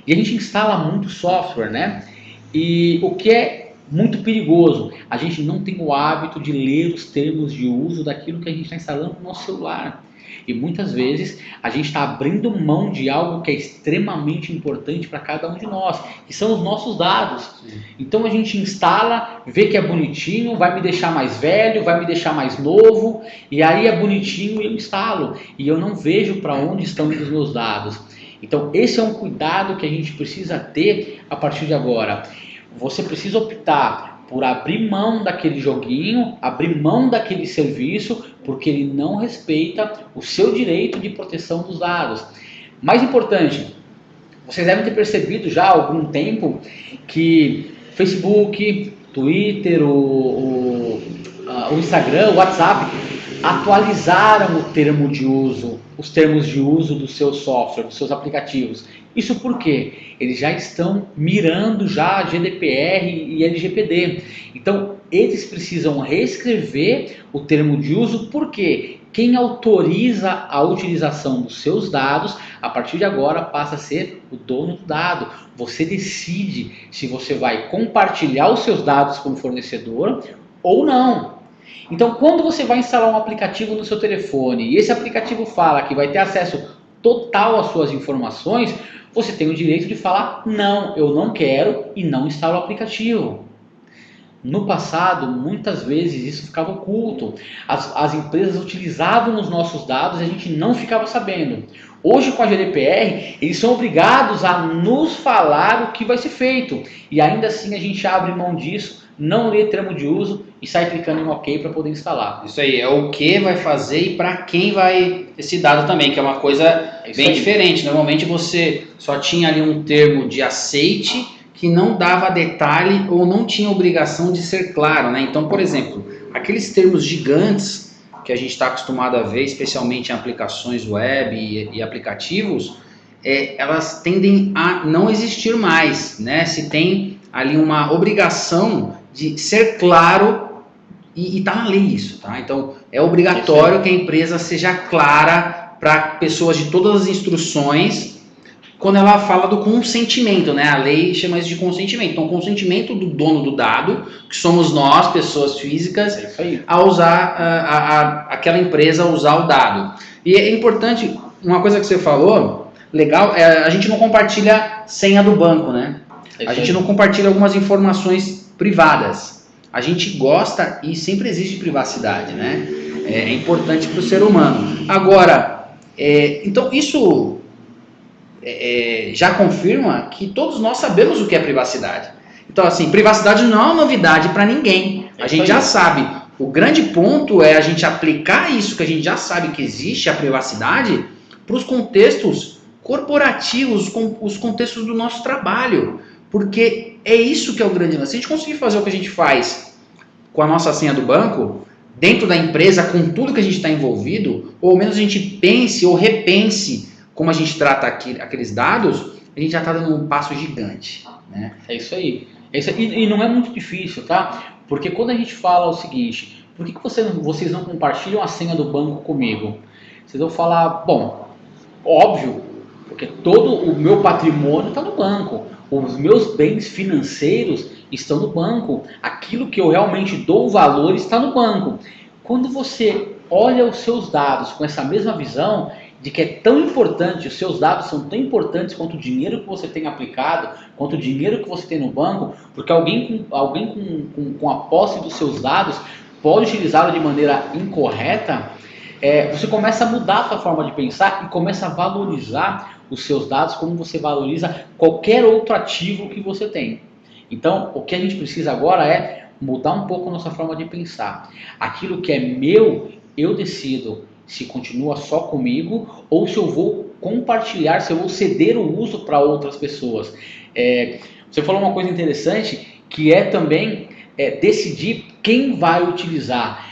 E a gente instala muito software, né? E o que é muito perigoso, a gente não tem o hábito de ler os termos de uso daquilo que a gente está instalando no nosso celular. E muitas vezes a gente está abrindo mão de algo que é extremamente importante para cada um de nós, que são os nossos dados. Então a gente instala, vê que é bonitinho, vai me deixar mais velho, vai me deixar mais novo, e aí é bonitinho e eu instalo. E eu não vejo para onde estão indo os meus dados. Então esse é um cuidado que a gente precisa ter a partir de agora. Você precisa optar por abrir mão daquele joguinho, abrir mão daquele serviço, porque ele não respeita o seu direito de proteção dos dados. Mais importante, vocês devem ter percebido já há algum tempo que Facebook, Twitter, o Instagram, o WhatsApp atualizaram o termo de uso, os termos de uso do seu software, dos seus aplicativos. Isso por quê? Eles já estão mirando já GDPR e LGPD. Então, eles precisam reescrever o termo de uso porque quem autoriza a utilização dos seus dados, a partir de agora passa a ser o dono do dado. Você decide se você vai compartilhar os seus dados com o fornecedor ou não. Então, quando você vai instalar um aplicativo no seu telefone e esse aplicativo fala que vai ter acesso total às suas informações, você tem o direito de falar: não, eu não quero, e não instala o aplicativo. No passado, muitas vezes isso ficava oculto. As empresas utilizavam os nossos dados e a gente não ficava sabendo. Hoje, com a GDPR, eles são obrigados a nos falar o que vai ser feito. E ainda assim a gente abre mão disso, não lê termo de uso e sai clicando em OK para poder instalar. Isso aí, é o que vai fazer e para quem vai esse dado também, que é uma coisa bem diferente. Normalmente você só tinha ali um termo de aceite que não dava detalhe ou não tinha obrigação de ser claro, né? Então, por exemplo, aqueles termos gigantes que a gente está acostumado a ver, especialmente em aplicações web e aplicativos, elas tendem a não existir mais, né? Se tem ali uma obrigação de ser claro e está na lei isso, tá? Então, é obrigatório que a empresa seja clara para pessoas de todas as instruções quando ela fala do consentimento, né? A lei chama isso de consentimento. Então, consentimento do dono do dado, que somos nós, pessoas físicas, a usar aquela empresa a usar o dado. E é importante, uma coisa que você falou, legal, a gente não compartilha senha do banco, né? A gente não compartilha algumas informações privadas. A gente gosta e sempre existe privacidade, né? É importante para o ser humano. Agora, então isso já confirma que todos nós sabemos o que é privacidade. Então, assim, privacidade não é uma novidade para ninguém. A gente já sabe. O grande ponto é a gente aplicar isso que a gente já sabe que existe, a privacidade, para os contextos corporativos, os contextos do nosso trabalho. Porque é isso que é o grande lance. Se a gente conseguir fazer o que a gente faz com a nossa senha do banco, dentro da empresa, com tudo que a gente está envolvido, ou ao menos a gente pense ou repense como a gente trata aqueles dados, a gente já está dando um passo gigante, né? É isso aí. E não é muito difícil, tá? Porque quando a gente fala o seguinte: por que vocês não compartilham a senha do banco comigo? Vocês vão falar: bom, óbvio, porque todo o meu patrimônio está no banco. Os meus bens financeiros estão no banco. Aquilo que eu realmente dou valor está no banco. Quando você olha os seus dados com essa mesma visão de que é tão importante, os seus dados são tão importantes quanto o dinheiro que você tem aplicado, quanto o dinheiro que você tem no banco, porque alguém com a posse dos seus dados pode utilizá-lo de maneira incorreta, você começa a mudar a sua forma de pensar e começa a valorizar os seus dados como você valoriza qualquer outro ativo que você tem. Então, o que a gente precisa agora é mudar um pouco a nossa forma de pensar. Aquilo que é meu, eu decido se continua só comigo ou se eu vou compartilhar, se eu vou ceder o uso para outras pessoas. Você falou uma coisa interessante, que é também decidir quem vai utilizar.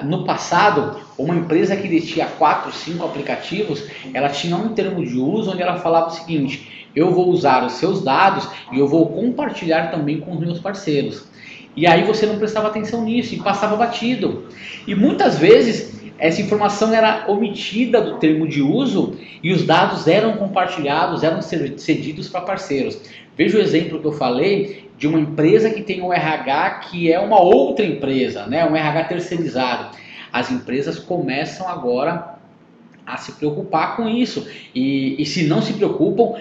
No passado, uma empresa que detinha 4, 5 aplicativos, ela tinha um termo de uso onde ela falava o seguinte: eu vou usar os seus dados e eu vou compartilhar também com os meus parceiros. E aí você não prestava atenção nisso e passava batido. E muitas vezes essa informação era omitida do termo de uso e os dados eram compartilhados, eram cedidos para parceiros. Veja o exemplo que eu falei de uma empresa que tem um RH que é uma outra empresa, né? Um RH terceirizado. As empresas começam agora a se preocupar com isso. E se não se preocupam,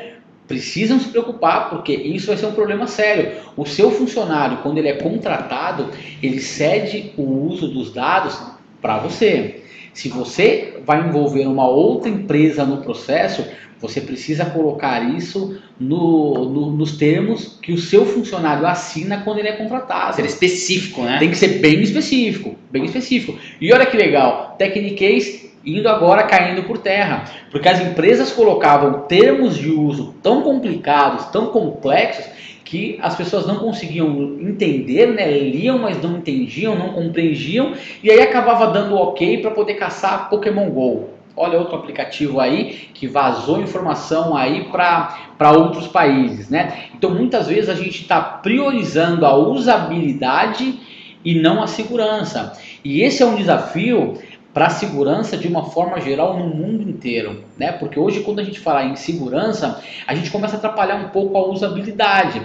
precisam se preocupar, porque isso vai ser um problema sério. O seu funcionário, quando ele é contratado, ele cede o uso dos dados para você. Se você vai envolver uma outra empresa no processo, você precisa colocar isso nos termos que o seu funcionário assina quando ele é contratado. Ser específico, né? Tem que ser bem específico, bem específico. E olha que legal, Techniquez indo agora caindo por terra, porque as empresas colocavam termos de uso tão complicados, tão complexos, que as pessoas não conseguiam entender, né? Liam, mas não entendiam, não compreendiam, e aí acabava dando ok para poder caçar Pokémon GO. Olha outro aplicativo aí que vazou informação aí para outros países, né? Então muitas vezes a gente está priorizando a usabilidade e não a segurança. E esse é um desafio para a segurança de uma forma geral no mundo inteiro, né? Porque hoje, quando a gente fala em segurança, a gente começa a atrapalhar um pouco a usabilidade.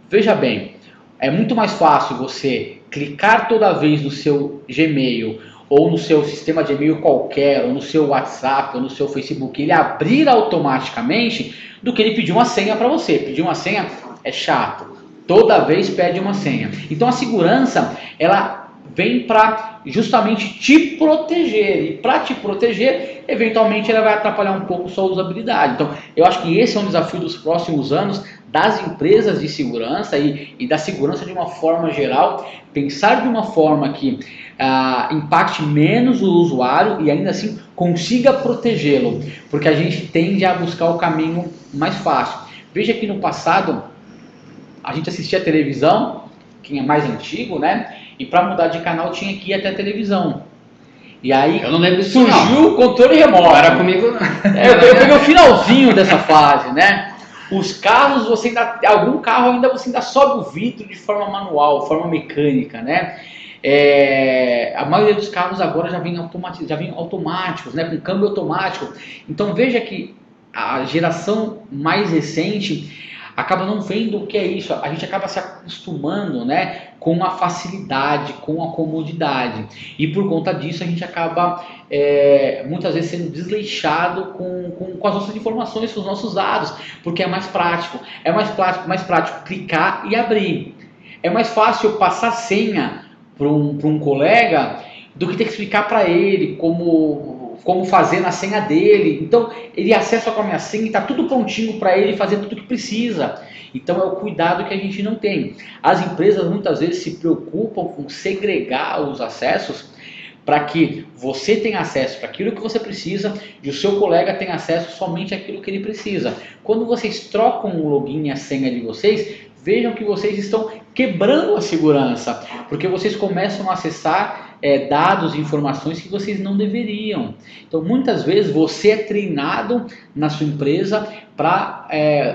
Veja bem, é muito mais fácil você clicar toda vez no seu Gmail ou no seu sistema de e-mail qualquer, ou no seu WhatsApp, ou no seu Facebook, ele abrir automaticamente, do que ele pedir uma senha para você. Pedir uma senha é chato. Toda vez pede uma senha. Então a segurança, ela vem para justamente te proteger. E para te proteger, eventualmente ela vai atrapalhar um pouco sua usabilidade. Então eu acho que esse é um desafio dos próximos anos das empresas de segurança e da segurança de uma forma geral. Pensar de uma forma que impacte menos o usuário e ainda assim consiga protegê-lo. Porque a gente tende a buscar o caminho mais fácil. Veja que no passado a gente assistia a televisão, quem é mais antigo, né? E para mudar de canal tinha que ir até a televisão. E aí eu não lembro disso, surgiu o controle remoto. Não era comigo, não. Eu peguei o finalzinho dessa fase, né? Os carros, você ainda, algum carro ainda você ainda sobe o vidro de forma manual, forma mecânica, né? A maioria dos carros agora já vem automáticos, né? Com câmbio automático. Então veja que a geração mais recente acaba não vendo o que é isso. A gente acaba se acostumando, né, com a facilidade, com a comodidade. E por conta disso a gente acaba muitas vezes sendo desleixado com as nossas informações, com os nossos dados, porque é mais prático. É mais prático clicar e abrir. É mais fácil passar senha para um colega do que ter que explicar para ele como fazer na senha dele. Então ele acessa com a minha senha e está tudo prontinho para ele fazer tudo o que precisa. Então é o cuidado que a gente não tem. As empresas muitas vezes se preocupam com segregar os acessos para que você tenha acesso para aquilo que você precisa e o seu colega tenha acesso somente àquilo que ele precisa. Quando vocês trocam o login e a senha de vocês, vejam que vocês estão quebrando a segurança, porque vocês começam a acessar dados e informações que vocês não deveriam. Então muitas vezes você é treinado na sua empresa para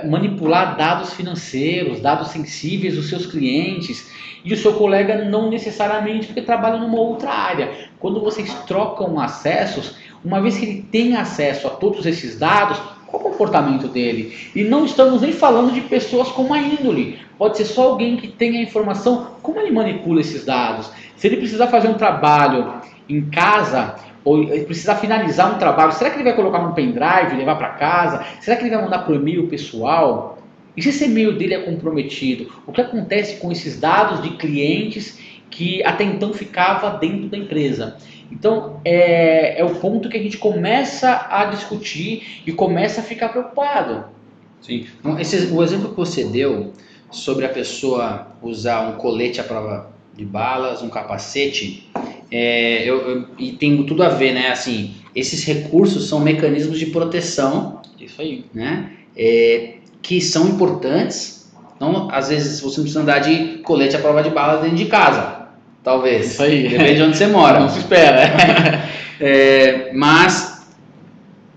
manipular dados financeiros, dados sensíveis dos seus clientes, e o seu colega não necessariamente, porque trabalha numa outra área. Quando vocês trocam acessos, uma vez que ele tem acesso a todos esses dados, qual o comportamento dele? E não estamos nem falando de pessoas com uma índole. Pode ser só alguém que tenha informação, como ele manipula esses dados. Se ele precisar fazer um trabalho em casa, ou ele precisar finalizar um trabalho, será que ele vai colocar num pendrive e levar para casa? Será que ele vai mandar para o e-mail pessoal? E se esse e-mail dele é comprometido? O que acontece com esses dados de clientes que até então ficava dentro da empresa? Então é o ponto que a gente começa a discutir e começa a ficar preocupado. Sim. O exemplo que você deu sobre a pessoa usar um colete à prova de balas, um capacete, e tem tudo a ver, né? Assim, esses recursos são mecanismos de proteção. Isso aí, né? Que são importantes. Então, às vezes você não precisa andar de colete à prova de balas dentro de casa, talvez. Isso aí. Depende de onde você mora. Não se espera. Mas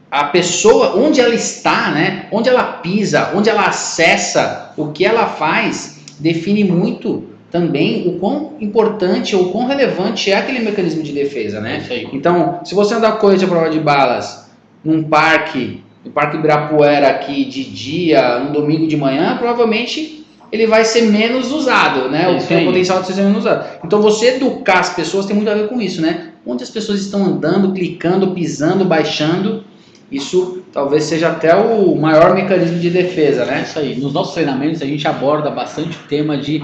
a pessoa, onde ela está, né? Onde ela pisa, onde ela acessa, o que ela faz, define muito também o quão importante ou quão relevante é aquele mecanismo de defesa, né? Isso aí. Então, se você andar com colete à prova de balas num parque, no Parque Ibirapuera aqui de dia, um domingo de manhã, provavelmente ele vai ser menos usado, né? Tem o potencial de ser menos usado. Então você educar as pessoas tem muito a ver com isso, né? Onde as pessoas estão andando, clicando, pisando, baixando, isso talvez seja até o maior mecanismo de defesa, né? Isso aí. Nos nossos treinamentos a gente aborda bastante o tema de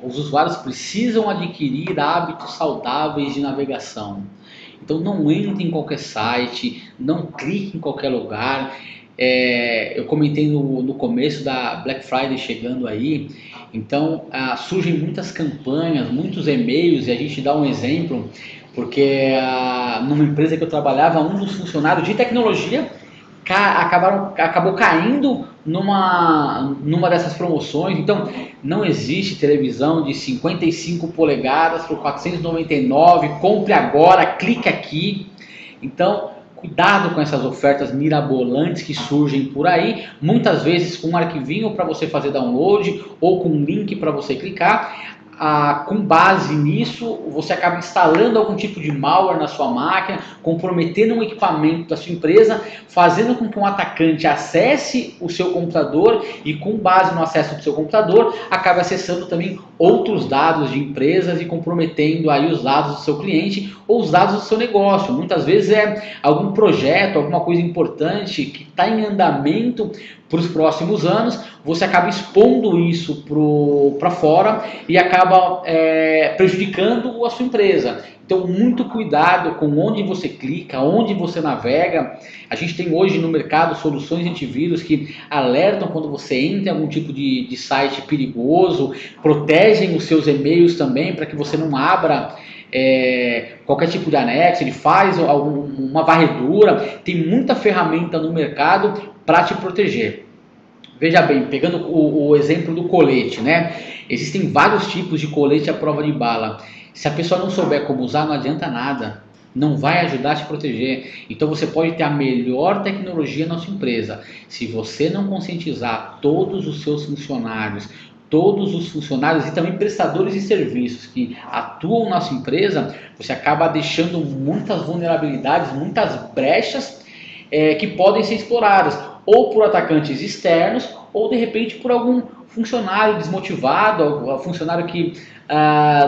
os usuários precisam adquirir hábitos saudáveis de navegação. Então não entre em qualquer site, não clique em qualquer lugar. Eu comentei no começo da Black Friday chegando aí, então surgem muitas campanhas, muitos e-mails, e a gente dá um exemplo, porque numa empresa que eu trabalhava, um dos funcionários de tecnologia acabou caindo numa dessas promoções. Então não existe televisão de 55 polegadas por 499, compre agora, clique aqui. Então cuidado com essas ofertas mirabolantes que surgem por aí, muitas vezes com um arquivinho para você fazer download ou com um link para você clicar. com base nisso, você acaba instalando algum tipo de malware na sua máquina, comprometendo um equipamento da sua empresa, fazendo com que um atacante acesse o seu computador e, com base no acesso do seu computador, acabe acessando também outros dados de empresas e comprometendo aí os dados do seu cliente ou os dados do seu negócio. Muitas vezes é algum projeto, alguma coisa importante que está em andamento para os próximos anos, você acaba expondo isso para fora e acaba prejudicando a sua empresa. Então, muito cuidado com onde você clica, onde você navega. A gente tem hoje no mercado soluções de antivírus que alertam quando você entra em algum tipo de site perigoso, protegem os seus e-mails também para que você não abra qualquer tipo de anexo, ele faz uma varredura. Tem muita ferramenta no mercado para te proteger. Veja bem, pegando o exemplo do colete, né? Existem vários tipos de colete à prova de bala. Se a pessoa não souber como usar, não adianta nada. Não vai ajudar a te proteger. Então você pode ter a melhor tecnologia na sua empresa. Se você não conscientizar todos os seus funcionários e também prestadores de serviços que atuam na sua empresa, você acaba deixando muitas vulnerabilidades, muitas brechas que podem ser exploradas, ou por atacantes externos, ou de repente por algum funcionário desmotivado, funcionário que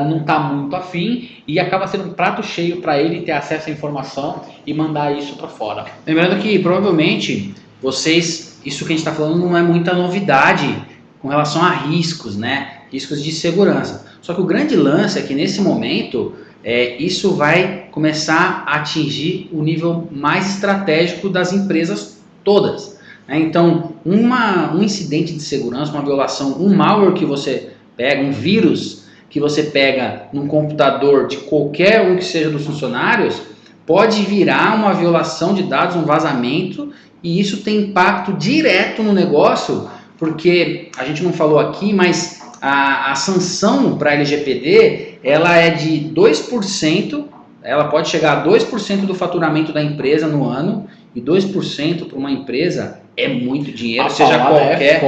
não está muito afim, e acaba sendo um prato cheio para ele ter acesso à informação e mandar isso para fora. Lembrando que provavelmente isso que a gente está falando não é muita novidade com relação a riscos, né? Riscos de segurança. Só que o grande lance é que nesse momento isso vai começar a atingir o nível mais estratégico das empresas todas. Então, um incidente de segurança, uma violação, um malware que você pega, um vírus que você pega num computador de qualquer um que seja dos funcionários, pode virar uma violação de dados, um vazamento, e isso tem impacto direto no negócio, porque a gente não falou aqui, mas a sanção para a LGPD, ela é de 2%, ela pode chegar a 2% do faturamento da empresa no ano, e 2% para uma empresa é muito dinheiro, seja qualquer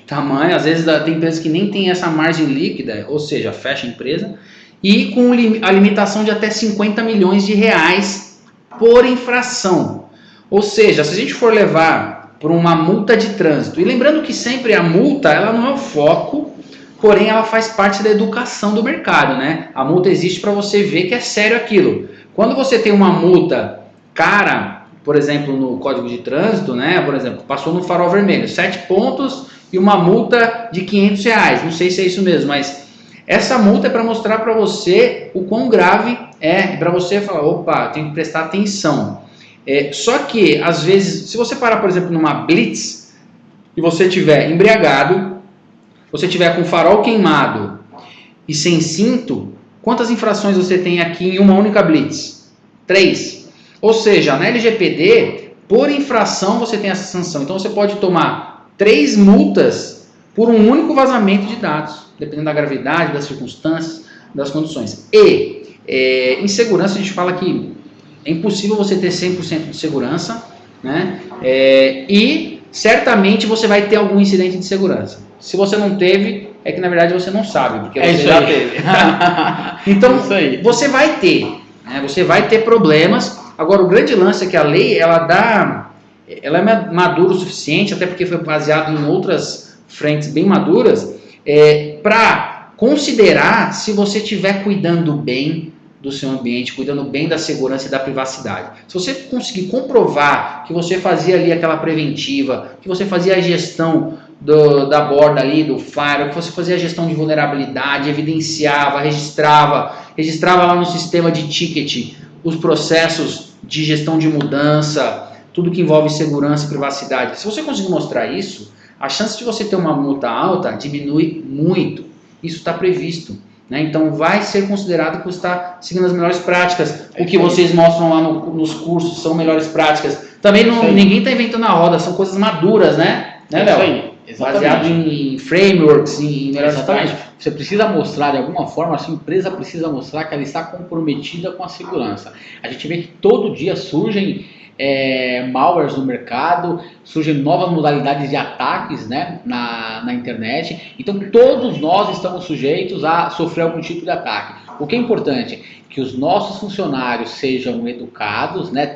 tamanho. Às vezes tem empresas que nem tem essa margem líquida, ou seja, fecha a empresa, e com a limitação de até 50 milhões de reais por infração. Ou seja, se a gente for levar por uma multa de trânsito, e lembrando que sempre a multa ela não é o foco, porém ela faz parte da educação do mercado, né? A multa existe para você ver que é sério aquilo. Quando você tem uma multa cara, por exemplo, no Código de Trânsito, né? Por exemplo, passou no farol vermelho, 7 pontos e uma multa de R$500. Não sei se é isso mesmo, mas essa multa é para mostrar para você o quão grave é, para você falar, opa, tem que prestar atenção. Só que, às vezes, se você parar, por exemplo, numa blitz e você estiver embriagado, você estiver com o farol queimado e sem cinto, quantas infrações você tem aqui em uma única blitz? 3. Ou seja, na LGPD, por infração você tem essa sanção. Então você pode tomar 3 multas por um único vazamento de dados, dependendo da gravidade, das circunstâncias, das condições. E em segurança a gente fala que é impossível você ter 100% de segurança, né? E certamente você vai ter algum incidente de segurança. Se você não teve, é que na verdade você não sabe, porque você já teve. Então você vai ter, né? Você vai ter problemas. Agora, o grande lance é que a lei, ela é madura o suficiente, até porque foi baseado em outras frentes bem maduras, para considerar se você estiver cuidando bem do seu ambiente, cuidando bem da segurança e da privacidade. Se você conseguir comprovar que você fazia ali aquela preventiva, que você fazia a gestão da borda ali, do firewall, que você fazia a gestão de vulnerabilidade, evidenciava, registrava lá no sistema de ticket os processos de gestão de mudança, tudo que envolve segurança e privacidade. Se você conseguir mostrar isso, a chance de você ter uma multa alta diminui muito. Isso está previsto, né? Então vai ser considerado que você está seguindo as melhores práticas. O que vocês mostram lá nos cursos são melhores práticas. Também ninguém está inventando a roda, são coisas maduras, né? Né, Léo? Baseado em frameworks, em melhores práticas. Você precisa mostrar de alguma forma, a sua empresa precisa mostrar que ela está comprometida com a segurança. A gente vê que todo dia surgem malwares no mercado, surgem novas modalidades de ataques, né, na internet. Então todos nós estamos sujeitos a sofrer algum tipo de ataque. O que é importante? Que os nossos funcionários sejam educados, né,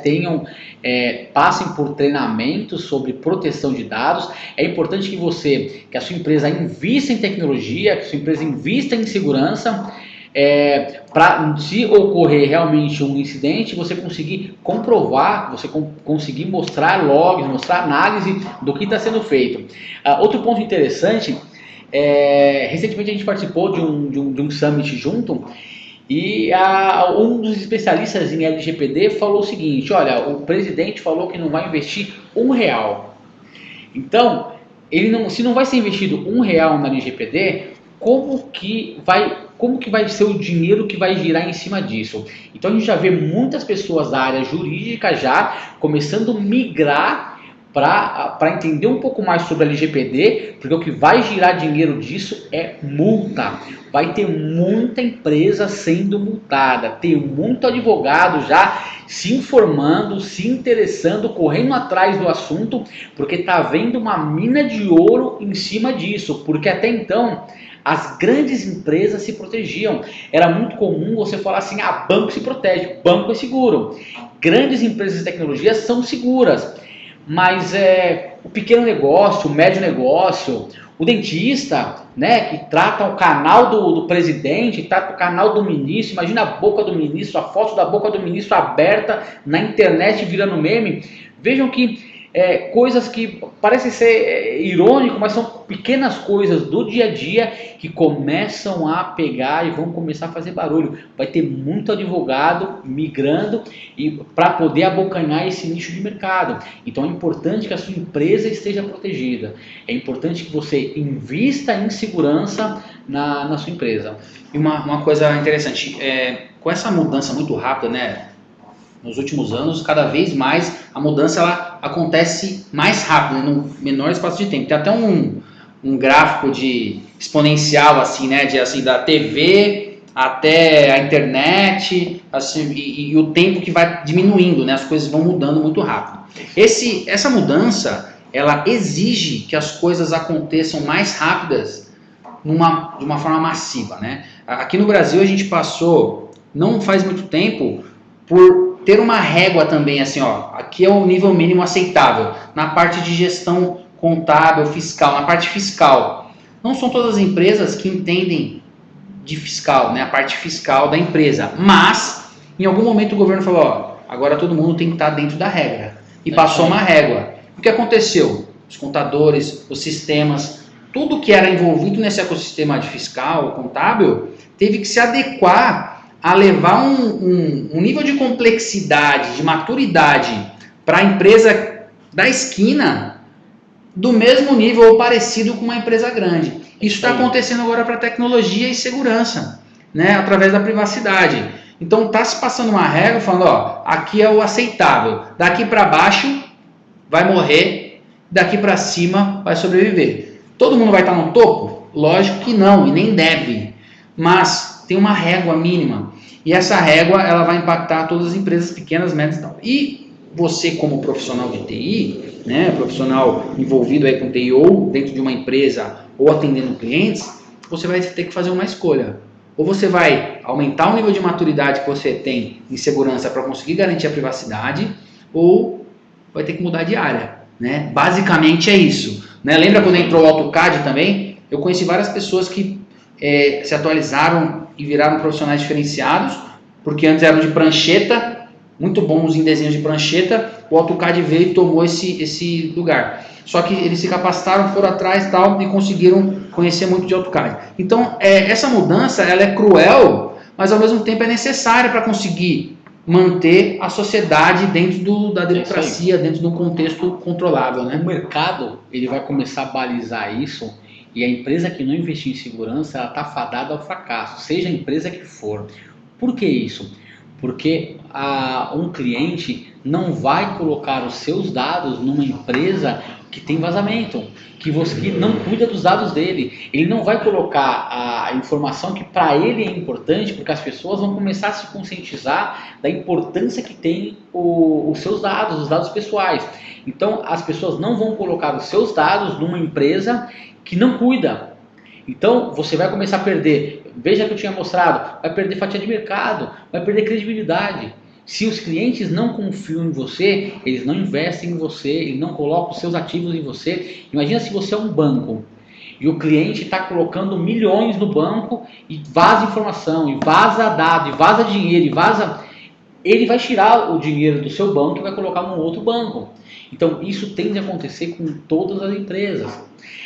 passem por treinamentos sobre proteção de dados. É importante que a sua empresa invista em tecnologia, que a sua empresa invista em segurança, para se ocorrer realmente um incidente, você conseguir comprovar, você conseguir mostrar logs, mostrar análise do que está sendo feito. Outro ponto interessante, recentemente a gente participou de um summit junto, e um dos especialistas em LGPD falou o seguinte: olha, o presidente falou que não vai investir R$1. Então, se não vai ser investido R$1 na LGPD, como que vai ser o dinheiro que vai girar em cima disso? Então a gente já vê muitas pessoas da área jurídica já começando a migrar para entender um pouco mais sobre a LGPD, porque o que vai girar dinheiro disso é multa. Vai ter muita empresa sendo multada, tem muito advogado já se informando, se interessando, correndo atrás do assunto, porque está havendo uma mina de ouro em cima disso, porque até então as grandes empresas se protegiam. Era muito comum você falar assim: banco se protege, banco é seguro. Grandes empresas de tecnologia são seguras, mas o pequeno negócio, o médio negócio, o dentista, né, que trata o canal do presidente, trata o canal do ministro, imagina a boca do ministro, a foto da boca do ministro aberta na internet virando meme. Vejam que coisas que parecem ser irônico, mas são pequenas coisas do dia a dia que começam a pegar e vão começar a fazer barulho. Vai ter muito advogado migrando para poder abocanhar esse nicho de mercado. Então é importante que a sua empresa esteja protegida. É importante que você invista em segurança na sua empresa. E uma coisa interessante, com essa mudança muito rápida, né? Nos últimos anos, cada vez mais a mudança ela acontece mais rápido, no menor espaço de tempo. Tem até um gráfico de exponencial assim, né, da TV até a internet, assim, e o tempo que vai diminuindo, né, as coisas vão mudando muito rápido. Essa mudança, ela exige que as coisas aconteçam mais rápidas de uma forma massiva, né? Aqui no Brasil a gente passou, não faz muito tempo, por ter uma régua também, assim, aqui é o nível mínimo aceitável, na parte de gestão contábil, fiscal, na parte fiscal. Não são todas as empresas que entendem de fiscal, né, a parte fiscal da empresa, mas em algum momento o governo falou: agora todo mundo tem que estar dentro da regra, e passou uma régua. O que aconteceu? Os contadores, os sistemas, tudo que era envolvido nesse ecossistema de fiscal, contábil, teve que se adequar a levar um nível de complexidade, de maturidade para a empresa da esquina do mesmo nível ou parecido com uma empresa grande. Isso está acontecendo agora para tecnologia e segurança, né, através da privacidade. Então está se passando uma regra falando: aqui é o aceitável, daqui para baixo vai morrer, daqui para cima vai sobreviver. Todo mundo vai estar no topo? Lógico que não, e nem deve, mas tem uma régua mínima. E essa régua ela vai impactar todas as empresas pequenas, médias e tal. E você, como profissional de TI, né, profissional envolvido aí com TI ou dentro de uma empresa ou atendendo clientes, você vai ter que fazer uma escolha. Ou você vai aumentar o nível de maturidade que você tem em segurança para conseguir garantir a privacidade, ou vai ter que mudar de área, né? Basicamente é isso, né? Lembra quando entrou o AutoCAD também? Eu conheci várias pessoas que se atualizaram e viraram profissionais diferenciados, porque antes eram de prancheta, muito bons em desenhos de prancheta, o AutoCAD veio e tomou esse lugar. Só que eles se capacitaram, foram atrás e conseguiram conhecer muito de AutoCAD. Então, essa mudança ela é cruel, mas ao mesmo tempo é necessária para conseguir manter a sociedade dentro da democracia, dentro de um contexto controlável, né? O mercado ele vai começar a balizar isso. E a empresa que não investir em segurança, ela está fadada ao fracasso, seja a empresa que for. Por que isso? Porque um cliente não vai colocar os seus dados numa empresa que tem vazamento, que você que não cuida dos dados dele. Ele não vai colocar a informação que para ele é importante, porque as pessoas vão começar a se conscientizar da importância que tem os seus dados, os dados pessoais. Então as pessoas não vão colocar os seus dados numa empresa que não cuida. Então você vai começar a perder, veja que eu tinha mostrado, vai perder fatia de mercado, vai perder credibilidade. Se os clientes não confiam em você, eles não investem em você, eles não colocam os seus ativos em você. Imagina se você é um banco e o cliente está colocando milhões no banco e vaza informação, e vaza dado, e vaza dinheiro, ele vai tirar o dinheiro do seu banco e vai colocar num outro banco. Então isso tende a acontecer com todas as empresas.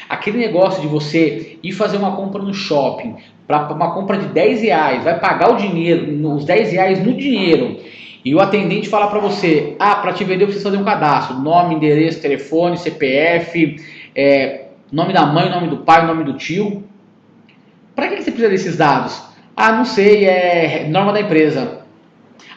Aquele negócio de você ir fazer uma compra no shopping, para uma compra de R$10, vai pagar o dinheiro, os R$10 no dinheiro, e o atendente falar para você, para te vender eu preciso fazer um cadastro, nome, endereço, telefone, CPF, nome da mãe, nome do pai, nome do tio. Para que você precisa desses dados? Não sei, é norma da empresa.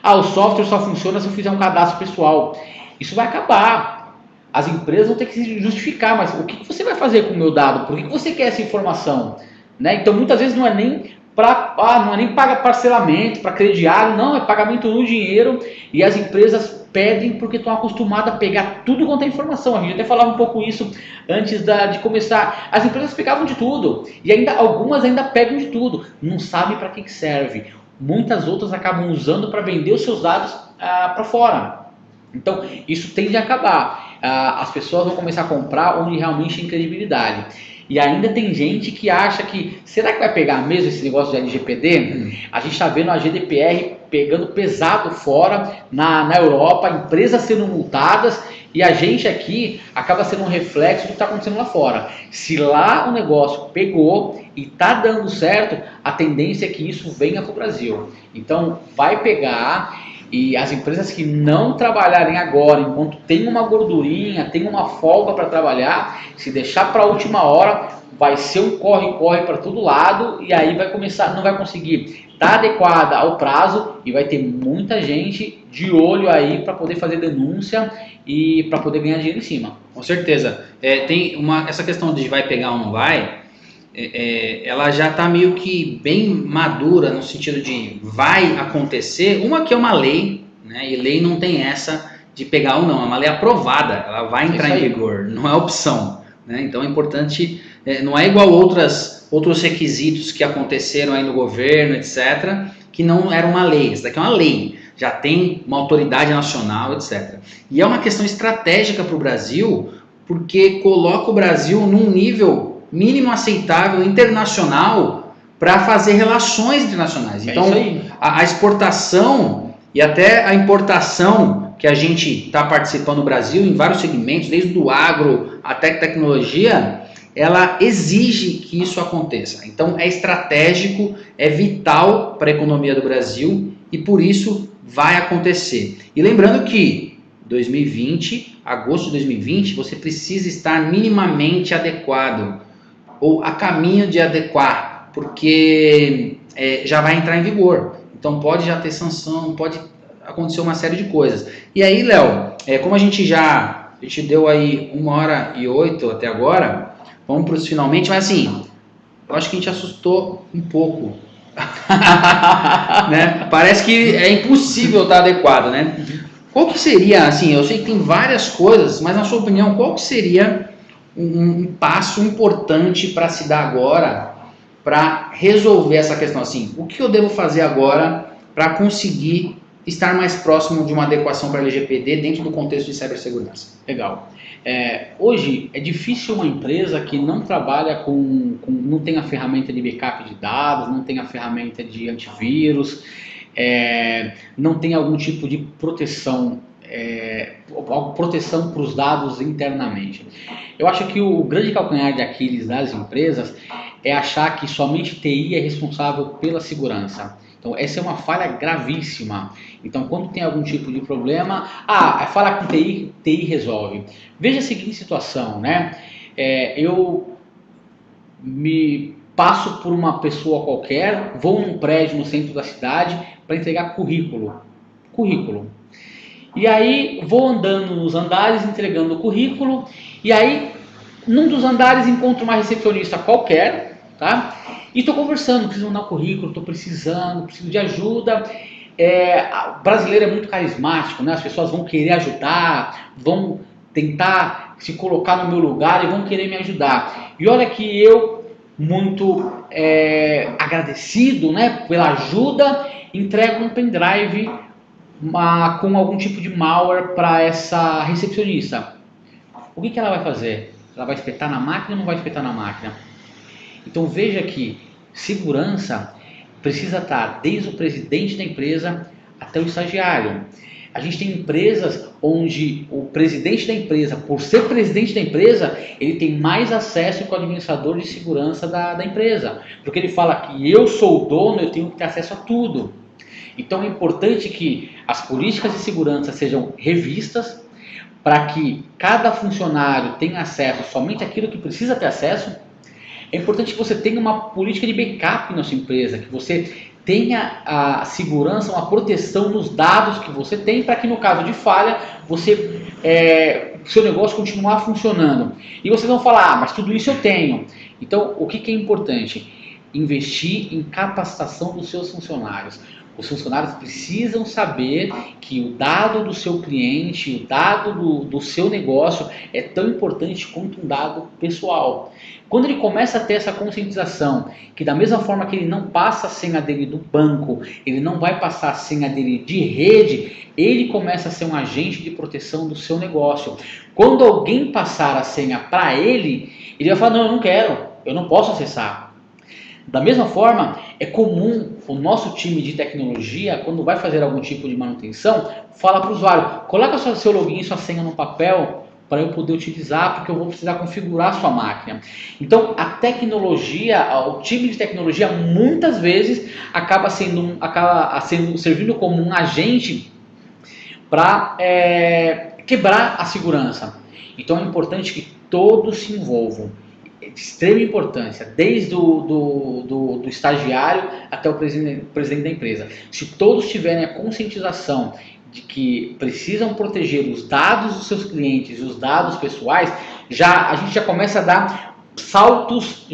O software só funciona se eu fizer um cadastro pessoal. Isso vai acabar. As empresas vão ter que se justificar, mas o que você vai fazer com o meu dado? Por que você quer essa informação? Né? Então muitas vezes não é nem não é nem paga parcelamento, para crediário, não, é pagamento no dinheiro, e as empresas pedem porque estão acostumadas a pegar tudo quanto é informação. A gente até falava um pouco isso antes de começar. As empresas pegavam de tudo, e algumas ainda pegam de tudo, não sabem para que serve. Muitas outras acabam usando para vender os seus dados para fora. Então isso tende a acabar. As pessoas vão começar a comprar onde realmente tem credibilidade. E ainda tem gente que acha que, será que vai pegar mesmo esse negócio de LGPD? A gente está vendo a GDPR pegando pesado fora na Europa, empresas sendo multadas, e a gente aqui acaba sendo um reflexo do que está acontecendo lá fora. Se lá o negócio pegou e está dando certo, a tendência é que isso venha para o Brasil. Então vai pegar. E as empresas que não trabalharem agora, enquanto tem uma gordurinha, tem uma folga para trabalhar, se deixar para a última hora, vai ser um corre-corre para todo lado, e aí vai começar, não vai conseguir estar adequada ao prazo, e vai ter muita gente de olho aí para poder fazer denúncia e para poder ganhar dinheiro em cima. Com certeza. Tem essa questão de vai pegar ou não vai, ela já está meio que bem madura no sentido de vai acontecer. Uma que é uma lei, né? E lei não tem essa de pegar ou não, é uma lei aprovada, ela vai entrar em vigor, não é opção, né? Então é importante, não é igual outros requisitos que aconteceram aí no governo, etc., que não era uma lei. Isso daqui é uma lei, já tem uma autoridade nacional, etc. E é uma questão estratégica para o Brasil, porque coloca o Brasil num nível mínimo aceitável internacional para fazer relações internacionais. Então, a exportação e até a importação que a gente está participando no Brasil em vários segmentos, desde o agro até tecnologia, ela exige que isso aconteça. Então, é estratégico, é vital para a economia do Brasil e por isso vai acontecer. E lembrando que 2020, agosto de 2020, você precisa estar minimamente adequado ou a caminho de adequar, porque já vai entrar em vigor. Então pode já ter sanção, pode acontecer uma série de coisas. E aí, Léo, como a gente deu aí 1h08 até agora, vamos para os finalmente, mas assim, eu acho que a gente assustou um pouco. Né? Parece que é impossível estar adequado, né? Qual que seria, assim, eu sei que tem várias coisas, mas na sua opinião, qual que seria um passo importante para se dar agora para resolver essa questão? Assim, o que eu devo fazer agora para conseguir estar mais próximo de uma adequação para a LGPD dentro do contexto de cibersegurança? Legal. Hoje é difícil uma empresa que não trabalha não tem a ferramenta de backup de dados, não tem a ferramenta de antivírus, não tem algum tipo de proteção, proteção para os dados internamente. Eu acho que o grande calcanhar de Aquiles das empresas é achar que somente TI é responsável pela segurança. Então essa é uma falha gravíssima. Então quando tem algum tipo de problema, fala com TI, TI resolve. Veja a seguinte situação, né? Eu me passo por uma pessoa qualquer, vou num prédio no centro da cidade para entregar currículo. E aí vou andando nos andares, entregando o currículo, e aí num dos andares encontro uma recepcionista qualquer, tá? E estou conversando, preciso mandar um currículo, estou precisando, preciso de ajuda. O brasileiro é muito carismático, né? As pessoas vão querer ajudar, vão tentar se colocar no meu lugar e vão querer me ajudar. E olha que eu, muito agradecido, né, pela ajuda, entrego um pendrive com algum tipo de malware para essa recepcionista. O que ela vai fazer? Ela vai espetar na máquina ou não vai espetar na máquina? Então veja que segurança precisa estar desde o presidente da empresa até o estagiário. A gente tem empresas onde o presidente da empresa, por ser presidente da empresa, ele tem mais acesso que o administrador de segurança da empresa. Porque ele fala que eu sou o dono, eu tenho que ter acesso a tudo. Então é importante que as políticas de segurança sejam revistas para que cada funcionário tenha acesso somente àquilo que precisa ter acesso. É importante que você tenha uma política de backup na sua empresa, que você tenha a segurança, uma proteção nos dados que você tem, para que no caso de falha, seu negócio continuar funcionando. E vocês vão falar, mas tudo isso eu tenho. Então, o que é importante? Investir em capacitação dos seus funcionários. Os funcionários precisam saber que o dado do seu cliente, o dado do seu negócio é tão importante quanto um dado pessoal. Quando ele começa a ter essa conscientização, que da mesma forma que ele não passa a senha dele do banco, ele não vai passar a senha dele de rede, ele começa a ser um agente de proteção do seu negócio. Quando alguém passar a senha para ele, ele vai falar, não, eu não quero, eu não posso acessar. Da mesma forma, é comum o nosso time de tecnologia, quando vai fazer algum tipo de manutenção, fala para o usuário, coloca seu login e sua senha no papel para eu poder utilizar, porque eu vou precisar configurar a sua máquina. Então, a tecnologia, o time de tecnologia, muitas vezes acaba servindo como um agente para quebrar a segurança. Então, é importante que todos se envolvam. De extrema importância, desde do estagiário até o presidente da empresa. Se todos tiverem a conscientização de que precisam proteger os dados dos seus clientes e os dados pessoais, a gente já começa a dar saltos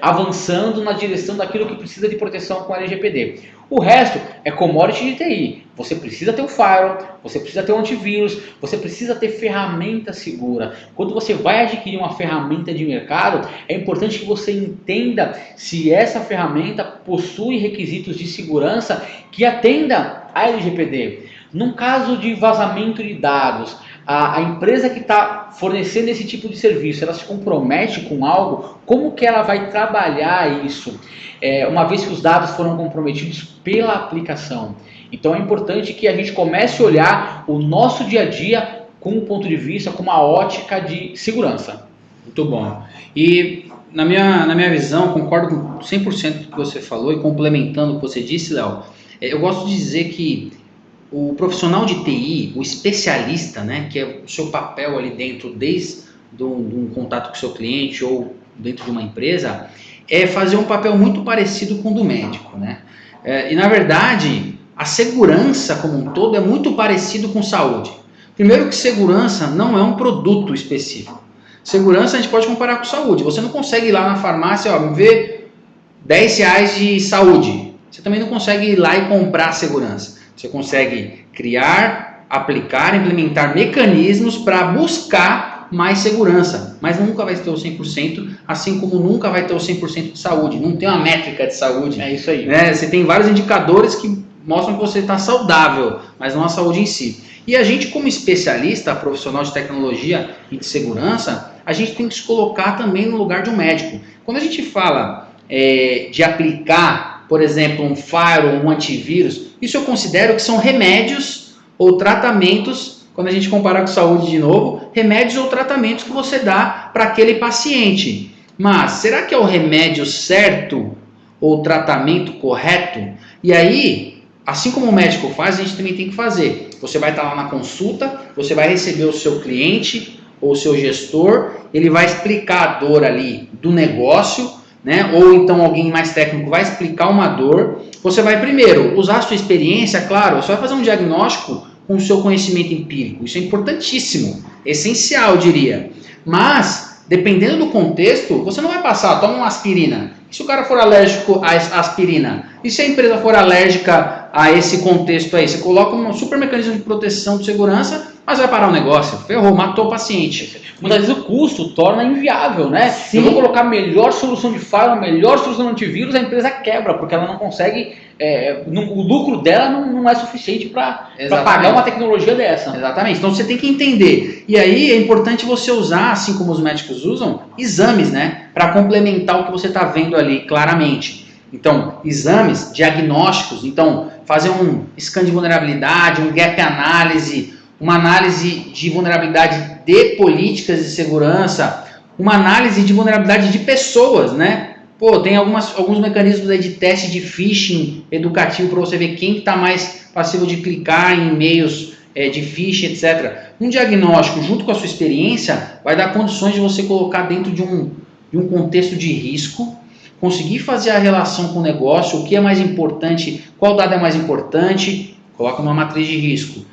avançando na direção daquilo que precisa de proteção com a LGPD. O resto é commodity de TI. Você precisa ter um firewall, você precisa ter um antivírus, você precisa ter ferramenta segura. Quando você vai adquirir uma ferramenta de mercado, é importante que você entenda se essa ferramenta possui requisitos de segurança que atenda a LGPD. Num caso de vazamento de dados, a empresa que está fornecendo esse tipo de serviço, ela se compromete com algo, como que ela vai trabalhar isso? Uma vez que os dados foram comprometidos pela aplicação. Então é importante que a gente comece a olhar o nosso dia a dia com um ponto de vista, com uma ótica de segurança. Muito bom. E na minha visão, concordo com 100% do que você falou e complementando o que você disse, Léo, eu gosto de dizer que o profissional de TI, o especialista, né, que é o seu papel ali dentro, desde um contato com o seu cliente ou dentro de uma empresa, é fazer um papel muito parecido com o do médico, né? E na verdade, a segurança como um todo é muito parecido com saúde. Primeiro que segurança não é um produto específico. Segurança a gente pode comparar com saúde. Você não consegue ir lá na farmácia, me ver R$10 de saúde. Você também não consegue ir lá e comprar segurança. Você consegue criar, aplicar, implementar mecanismos para buscar mais segurança, mas nunca vai ter o 100%, assim como nunca vai ter o 100% de saúde. Não tem uma métrica de saúde. É isso aí. Né? Você tem vários indicadores que mostram que você está saudável, mas não a saúde em si. E a gente, como especialista, profissional de tecnologia e de segurança, a gente tem que se colocar também no lugar de um médico. Quando a gente fala de aplicar, por exemplo, um firewall, um antivírus, isso eu considero que são remédios ou tratamentos, quando a gente comparar com saúde de novo, remédios ou tratamentos que você dá para aquele paciente. Mas será que é o remédio certo ou o tratamento correto? E aí, assim como o médico faz, a gente também tem que fazer. Você vai estar lá na consulta, você vai receber o seu cliente ou o seu gestor, ele vai explicar a dor ali do negócio, né? Ou então alguém mais técnico vai explicar uma dor. Você vai primeiro usar a sua experiência, claro, você vai fazer um diagnóstico com o seu conhecimento empírico. Isso é importantíssimo, essencial, eu diria. Mas, dependendo do contexto, você não vai passar, toma uma aspirina. E se o cara for alérgico à aspirina? E se a empresa for alérgica a esse contexto aí? Você coloca um super mecanismo de proteção de segurança, mas vai parar o negócio. Ferrou, matou o paciente. Muitas vezes o custo torna inviável, né? Sim. Eu vou colocar a melhor solução de firewall, a melhor solução de antivírus, a empresa quebra, porque ela não consegue, o lucro dela não é suficiente para pagar uma tecnologia dessa. Exatamente, então você tem que entender. E aí é importante você usar, assim como os médicos usam, exames, né? Para complementar o que você está vendo ali claramente. Então, exames diagnósticos, então fazer um scan de vulnerabilidade, um gap análise, uma análise de vulnerabilidade de políticas de segurança, uma análise de vulnerabilidade de pessoas, né? Pô, tem alguns mecanismos aí de teste de phishing educativo para você ver quem está mais passivo de clicar em e-mails de phishing, etc. Um diagnóstico junto com a sua experiência vai dar condições de você colocar dentro de um contexto de risco, conseguir fazer a relação com o negócio, o que é mais importante, qual dado é mais importante, coloca numa matriz de risco.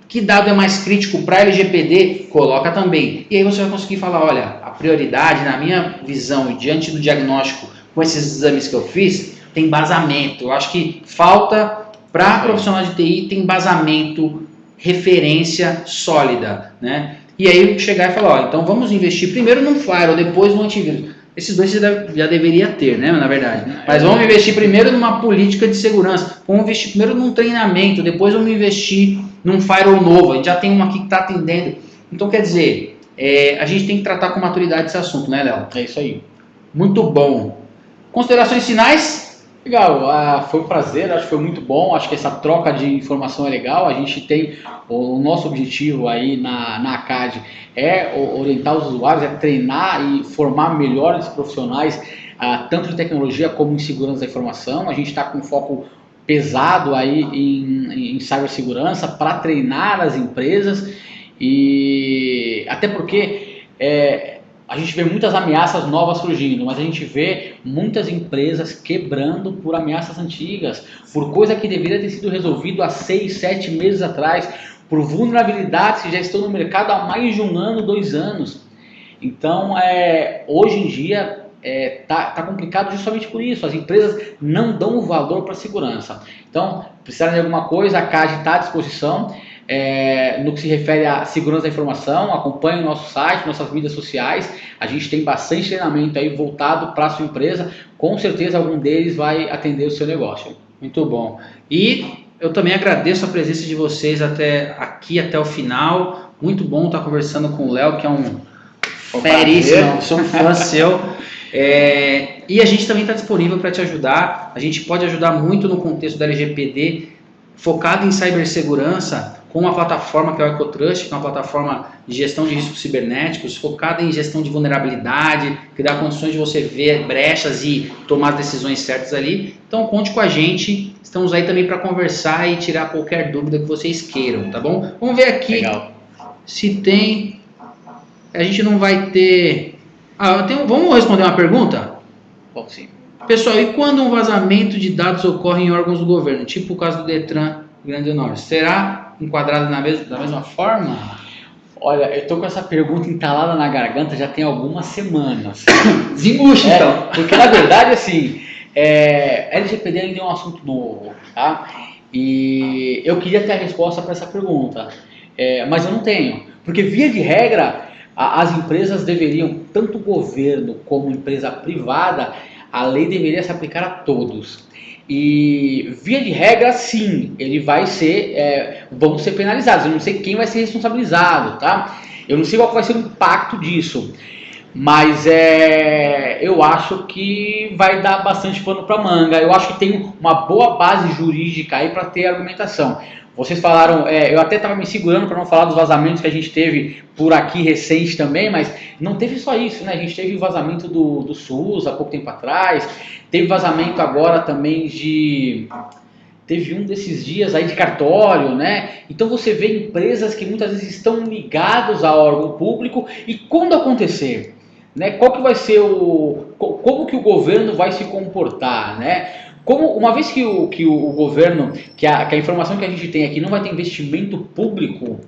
Que dado é mais crítico para LGPD? Coloca também. E aí você vai conseguir falar, olha, a prioridade, na minha visão e diante do diagnóstico com esses exames que eu fiz, tem embasamento. Eu acho que falta para profissional de TI, tem embasamento, referência sólida, né? E aí chegar e falar, ó, então vamos investir primeiro num firewall, depois no antivírus. Esses dois você já deveria ter, né, na verdade. Mas vamos investir primeiro numa política de segurança. Vamos investir primeiro num treinamento, depois vamos investir num firewall novo. A gente já tem um aqui que está atendendo. Então, quer dizer, a gente tem que tratar com maturidade esse assunto, né, Léo? É isso aí. Muito bom. Considerações finais? Legal, foi um prazer, acho que foi muito bom, acho que essa troca de informação é legal, a gente tem, o nosso objetivo aí na ACAD é orientar os usuários, é treinar e formar melhores profissionais, tanto de tecnologia como em segurança da informação, a gente está com foco pesado aí em cibersegurança para treinar as empresas, e até porque a gente vê muitas ameaças novas surgindo, mas a gente vê muitas empresas quebrando por ameaças antigas, por coisa que deveria ter sido resolvido há 6, 7 meses atrás, por vulnerabilidades que já estão no mercado há mais de 1 ano, 2 anos. Então, hoje em dia, tá complicado justamente por isso. As empresas não dão o valor para a segurança. Então, precisarem de alguma coisa, a CAD está à disposição. No que se refere à segurança da informação, acompanhe o nosso site, nossas mídias sociais, a gente tem bastante treinamento aí voltado para a sua empresa, com certeza algum deles vai atender o seu negócio. Muito bom. E eu também agradeço a presença de vocês até o final, muito bom estar conversando com o Léo, que é um feríssimo, sou um fã seu. E a gente também está disponível para te ajudar, a gente pode ajudar muito no contexto da LGPD, focado em cibersegurança, com uma plataforma que é o EcoTrust, que é uma plataforma de gestão de riscos cibernéticos, focada em gestão de vulnerabilidade, que dá condições de você ver brechas e tomar as decisões certas ali. Então conte com a gente, estamos aí também para conversar e tirar qualquer dúvida que vocês queiram, tá bom? Vamos ver aqui. Legal. Se tem... A gente não vai ter... Vamos responder uma pergunta? Bom, sim. Pessoal, e quando um vazamento de dados ocorre em órgãos do governo, tipo o caso do Detran Grande do Norte, será enquadrado da mesma forma? Olha, eu tô com essa pergunta entalada na garganta já tem algumas semanas. Desembucha, então. Porque na verdade, assim, LGPD ainda é um assunto novo, tá? E eu queria ter a resposta para essa pergunta, mas eu não tenho. Porque via de regra, as empresas deveriam, tanto o governo como empresa privada, a lei deveria se aplicar a todos. E via de regra, sim, ele vai ser, vão ser penalizados. Eu não sei quem vai ser responsabilizado, tá? Eu não sei qual vai ser o impacto disso, mas eu acho que vai dar bastante pano para manga. Eu acho que tem uma boa base jurídica aí para ter argumentação. Vocês falaram, eu até estava me segurando para não falar dos vazamentos que a gente teve por aqui recente também, mas não teve só isso, né? A gente teve o vazamento do SUS há pouco tempo atrás, teve vazamento agora também teve um desses dias aí de cartório, né? Então você vê empresas que muitas vezes estão ligadas a órgão público e quando acontecer, né? Qual que vai ser como que o governo vai se comportar, né? Uma vez que o governo, que a informação que a gente tem aqui não vai ter investimento público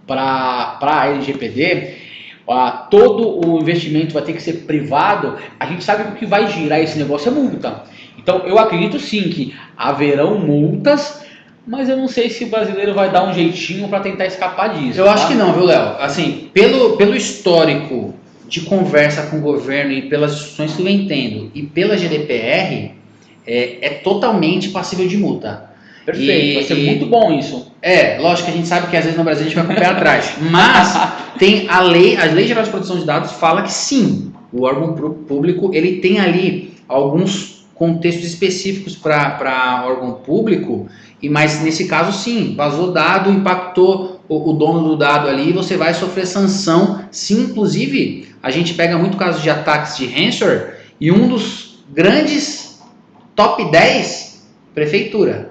para a LGPD, todo o investimento vai ter que ser privado, a gente sabe que o que vai girar esse negócio é multa. Então eu acredito sim que haverão multas, mas eu não sei se o brasileiro vai dar um jeitinho para tentar escapar disso. Eu acho que não, viu, Léo? Assim, pelo histórico de conversa com o governo e pelas instruções que eu entendo e pela GDPR, é totalmente passível de multa. Perfeito, vai ser muito bom isso. Lógico que a gente sabe que às vezes no Brasil a gente vai com o pé atrás, mas tem a Lei Geral de Proteção de Dados fala que sim, o órgão público ele tem ali alguns contextos específicos para órgão público, mas nesse caso sim, vazou dado, impactou o dono do dado ali, você vai sofrer sanção. Sim, inclusive a gente pega muito casos de ataques de ransomware e um dos grandes top 10, prefeitura.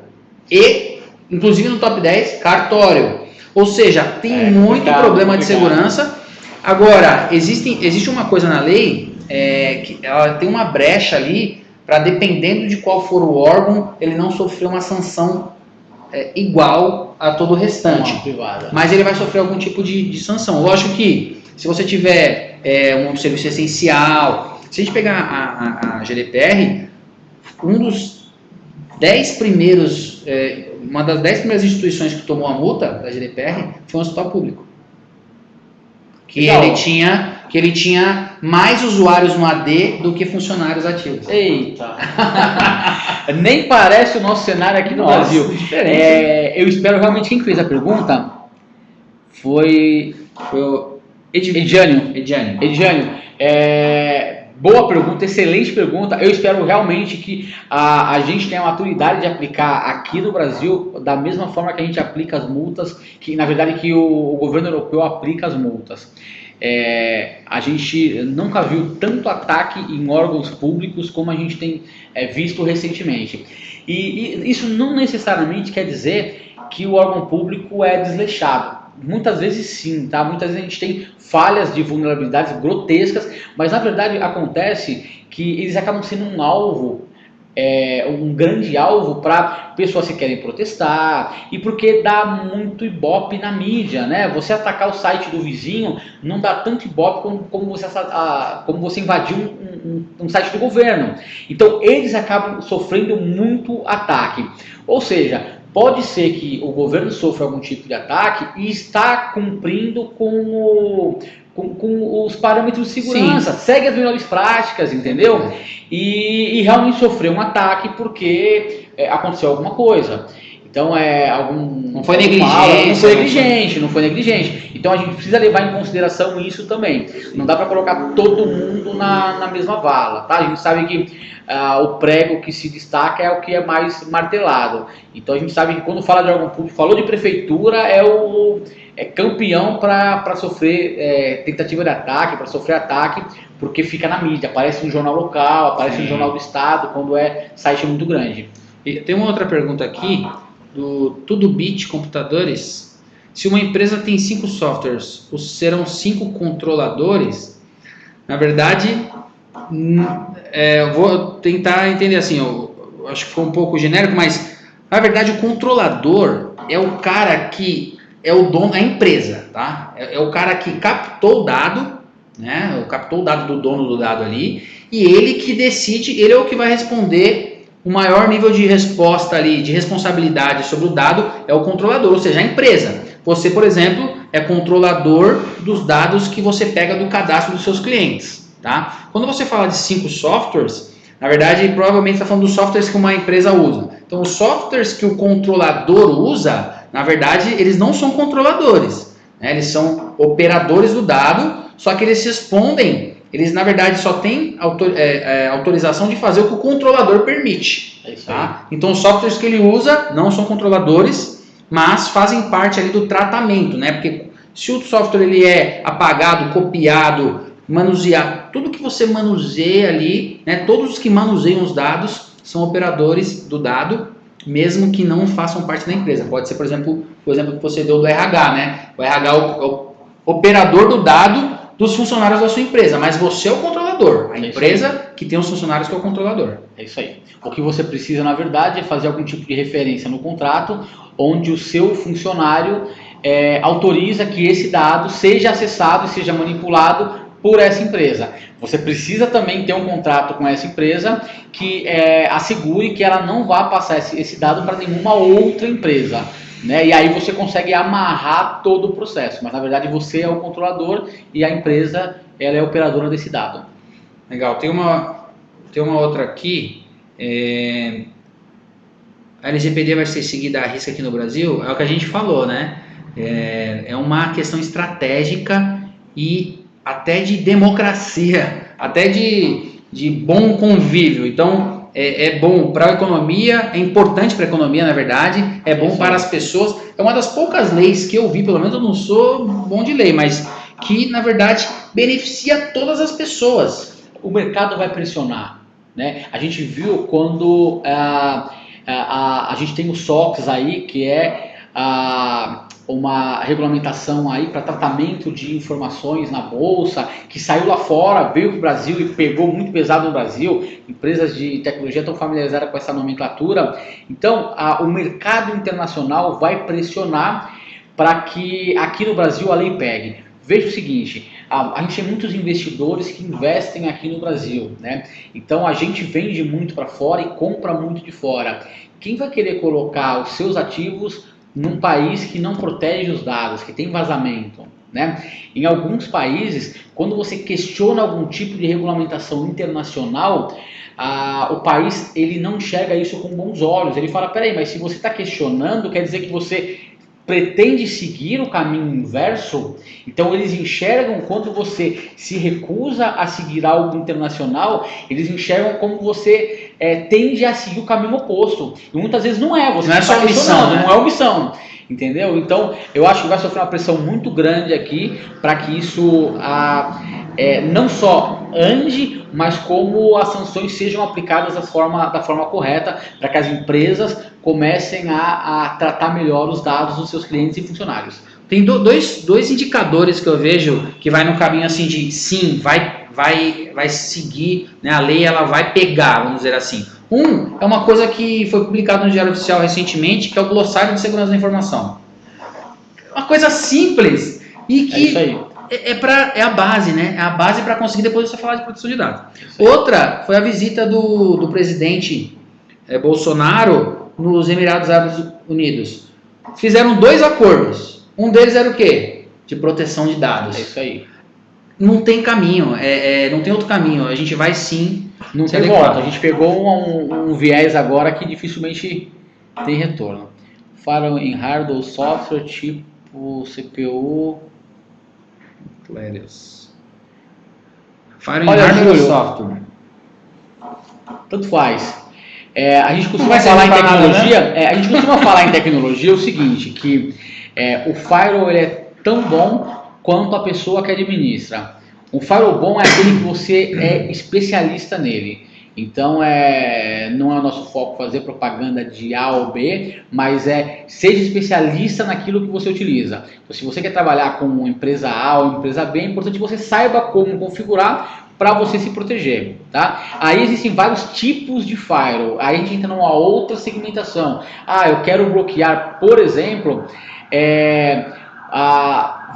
E, inclusive no top 10, cartório. Ou seja, tem muito problema de segurança. Agora, existe uma coisa na lei, que ela tem uma brecha ali, para dependendo de qual for o órgão, ele não sofrer uma sanção igual a todo o restante. Mas ele vai sofrer algum tipo de sanção. Lógico que, se você tiver um serviço essencial, se a gente pegar a GDPR, um dos 10 primeiros, uma das 10 primeiras instituições que tomou a multa da GDPR foi um hospital público. Que ele tinha mais usuários no AD do que funcionários ativos. Eita! Nem parece o nosso cenário aqui no Brasil. Diferente. Eu espero realmente, quem fez a pergunta foi o Ediânio. Boa pergunta, excelente pergunta. Eu espero realmente que a gente tenha a maturidade de aplicar aqui no Brasil da mesma forma que a gente aplica as multas, que na verdade que o governo europeu aplica as multas. A gente nunca viu tanto ataque em órgãos públicos como a gente tem visto recentemente. E isso não necessariamente quer dizer que o órgão público é desleixado. Muitas vezes sim, tá? Muitas vezes a gente tem falhas de vulnerabilidades grotescas, mas na verdade acontece que eles acabam sendo um alvo, um grande alvo para pessoas que querem protestar e porque dá muito ibope na mídia, né? Você atacar o site do vizinho não dá tanto ibope como você invadir um site do governo. Então eles acabam sofrendo muito ataque. Ou seja, pode ser que o governo sofra algum tipo de ataque e está cumprindo com os parâmetros de segurança, segue as melhores práticas, entendeu? E realmente sofreu um ataque porque aconteceu alguma coisa. Então não foi negligente. Não foi negligente. Então a gente precisa levar em consideração isso também. Não dá para colocar todo mundo na mesma vala, tá? A gente sabe que o prego que se destaca é o que é mais martelado. Então a gente sabe que quando fala de órgão público, falou de prefeitura, é campeão para sofrer tentativa de ataque, para sofrer ataque, porque fica na mídia, aparece no jornal local, aparece no jornal do estado, quando é site muito grande. E tem uma outra pergunta aqui, do Tudobit Computadores. Se uma empresa tem 5 softwares, serão 5 controladores? Na verdade, eu vou tentar entender assim, eu acho que ficou um pouco genérico, mas na verdade o controlador é o cara que é o dono da empresa, tá? É o cara que captou o dado, né? Captou o dado do dono do dado ali, e ele que decide, ele é o que vai responder. O maior nível de resposta ali, de responsabilidade sobre o dado é o controlador, ou seja, a empresa. Você, por exemplo, é controlador dos dados que você pega do cadastro dos seus clientes, tá? Quando você fala de 5 softwares, na verdade, provavelmente está falando dos softwares que uma empresa usa. Então, os softwares que o controlador usa, na verdade, eles não são controladores, né? Eles são operadores do dado, só que eles respondem. Eles, na verdade, só têm autorização de fazer o que o controlador permite. Tá? Então, os softwares que ele usa não são controladores, mas fazem parte ali do tratamento, né? Porque se o software ele é apagado, copiado, manuseado, tudo que você manuseia ali, né? Todos os que manuseiam os dados são operadores do dado, mesmo que não façam parte da empresa. Pode ser, por exemplo, o exemplo que você deu do RH, né? O RH é o operador do dado dos funcionários da sua empresa, mas você é o controlador controlador. A empresa que tem os funcionários que é o controlador. É isso aí. O que você precisa, na verdade, é fazer algum tipo de referência no contrato onde o seu funcionário autoriza que esse dado seja acessado e seja manipulado por essa empresa. Você precisa também ter um contrato com essa empresa que assegure que ela não vá passar esse dado para nenhuma outra empresa. Né? E aí você consegue amarrar todo o processo, mas na verdade você é o controlador e a empresa ela é a operadora desse dado. Legal, tem uma outra aqui, a LGPD vai ser seguida à risca aqui no Brasil, é o que a gente falou, né? É uma questão estratégica e até de democracia, até de bom convívio. Então, é bom para a economia, é importante para a economia, na verdade, é bom para as pessoas. É uma das poucas leis que eu vi, pelo menos eu não sou bom de lei, mas que, na verdade, beneficia todas as pessoas. O mercado vai pressionar, né? A gente viu quando a gente tem o SOX aí, que é uma regulamentação aí para tratamento de informações na bolsa, que saiu lá fora, veio para o Brasil e pegou muito pesado no Brasil. Empresas de tecnologia estão familiarizadas com essa nomenclatura. Então, o mercado internacional vai pressionar para que aqui no Brasil a lei pegue. Veja o seguinte, a gente tem muitos investidores que investem aqui no Brasil, né? Então a gente vende muito para fora e compra muito de fora. Quem vai querer colocar os seus ativos num país que não protege os dados, que tem vazamento, né? Em alguns países, quando você questiona algum tipo de regulamentação internacional, o país ele não enxerga isso com bons olhos. Ele fala, peraí, mas se você está questionando, quer dizer que você pretende seguir o caminho inverso. Então eles enxergam quando você se recusa a seguir algo internacional, eles enxergam como você tende a seguir o caminho oposto. E muitas vezes não é, você não é só omissão, né? Não é omissão. Entendeu? Então eu acho que vai sofrer uma pressão muito grande aqui para que isso não só ande, mas como as sanções sejam aplicadas da forma correta, para que as empresas comecem a tratar melhor os dados dos seus clientes e funcionários. Tem dois indicadores que eu vejo que vai no caminho assim de sim, vai seguir, né, a lei, ela vai pegar, vamos dizer assim. É uma coisa que foi publicada no Diário Oficial recentemente, que é o glossário de segurança da informação. Uma coisa simples e que isso aí. É a base, né? É a base para conseguir depois você falar de proteção de dados. Outra foi a visita do presidente Bolsonaro nos Emirados Árabes Unidos. Fizeram 2 acordos. Um deles era o quê? De proteção de dados. É isso aí. Não tem caminho, não tem outro caminho. A gente vai sim. Não tem volta. A gente pegou um viés agora que dificilmente tem retorno. Falam em hardware ou software, tipo CPU. Fire em hardware ou software? Tanto faz. A gente costuma falar em tecnologia. Nada, né? A gente costuma falar em tecnologia o seguinte, que o firewall ele é tão bom quanto a pessoa que administra. Um firewall bom é aquele que você é especialista nele. Então não é o nosso foco fazer propaganda de A ou B, mas seja especialista naquilo que você utiliza. Então, se você quer trabalhar com uma empresa A ou empresa B, é importante que você saiba como configurar para você se proteger, tá? Aí existem vários tipos de firewall. Aí a gente entra numa outra segmentação. Eu quero bloquear, por exemplo,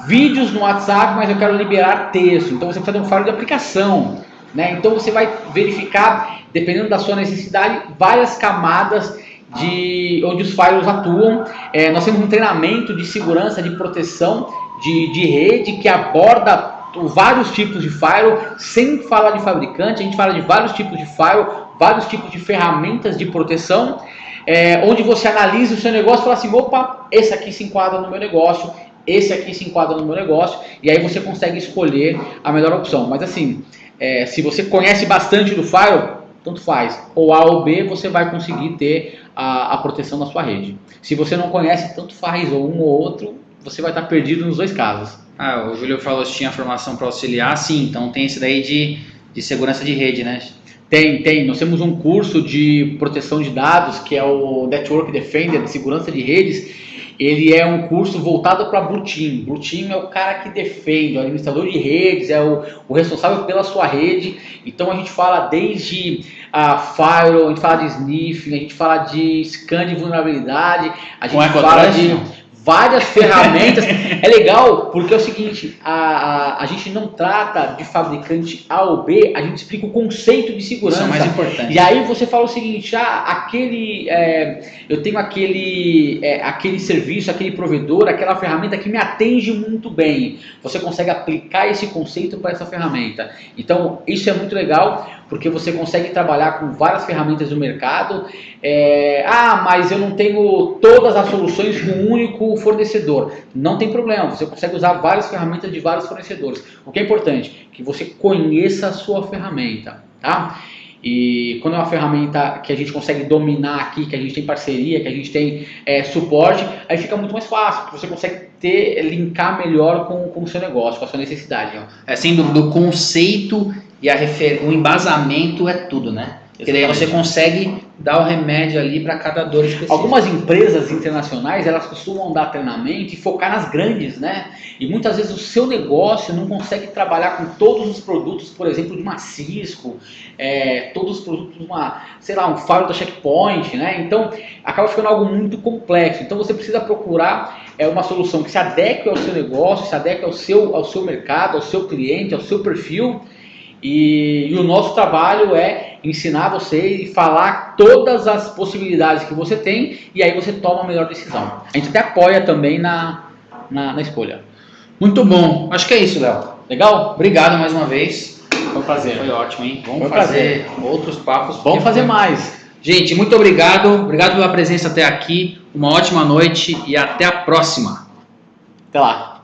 vídeos no WhatsApp, mas eu quero liberar texto. Então você precisa de um firewall de aplicação, né? Então você vai verificar, dependendo da sua necessidade, várias camadas onde os firewalls atuam. Nós temos um treinamento de segurança, de proteção de rede que aborda vários tipos de firewall, sem falar de fabricante. A gente fala de vários tipos de firewall, vários tipos de ferramentas de proteção, onde você analisa o seu negócio e fala assim, opa, esse aqui se enquadra no meu negócio, esse aqui se enquadra no meu negócio, e aí você consegue escolher a melhor opção. Mas assim, se você conhece bastante do firewall, tanto faz, ou A ou B, você vai conseguir ter a proteção da sua rede. Se você não conhece, tanto faz, ou um ou outro, você vai estar perdido nos 2 casos. O Júlio falou se tinha formação para auxiliar, sim, então tem esse daí de segurança de rede, né? Tem. Nós temos um curso de proteção de dados, que é o Network Defender, de segurança de redes, ele é um curso voltado para Blue Team. Blue Team é o cara que defende, é o administrador de redes, é o responsável pela sua rede. Então a gente fala desde a firewall, a gente fala de sniffing, a gente fala de scan de vulnerabilidade, a gente fala de várias ferramentas. É legal porque é o seguinte, a gente não trata de fabricante A ou B, a gente explica o conceito de segurança. Isso é mais importante. E aí você fala o seguinte, eu tenho aquele serviço, aquele provedor, aquela ferramenta que me atende muito bem. Você consegue aplicar esse conceito para essa ferramenta. Então isso é muito legal, porque você consegue trabalhar com várias ferramentas do mercado. Mas eu não tenho todas as soluções com um único fornecedor. Não tem problema, você consegue usar várias ferramentas de vários fornecedores. O que é importante? Que você conheça a sua ferramenta, tá? E quando é uma ferramenta que a gente consegue dominar aqui, que a gente tem parceria, que a gente tem suporte, aí fica muito mais fácil, porque você consegue linkar melhor com o seu negócio, com a sua necessidade. Sem dúvida, o conceito e o embasamento é tudo, né? Porque daí você consegue dar o remédio ali para cada dor específica. Algumas empresas internacionais, elas costumam dar treinamento e focar nas grandes, né? E muitas vezes o seu negócio não consegue trabalhar com todos os produtos, por exemplo, de uma Cisco, todos os produtos de um firewall da Checkpoint, né? Então, acaba ficando algo muito complexo. Então, você precisa procurar uma solução que se adeque ao seu negócio, se adeque ao seu mercado, ao seu cliente, ao seu perfil. E o nosso trabalho é ensinar você e falar todas as possibilidades que você tem, e aí você toma a melhor decisão. A gente até apoia também na escolha. Muito bom. Acho que é isso, Léo. Legal? Obrigado mais uma vez. Foi um prazer. Foi ótimo, hein? Vamos fazer outros papos. Vamos fazer mais. Gente, muito obrigado. Obrigado pela presença até aqui. Uma ótima noite e até a próxima. Até lá.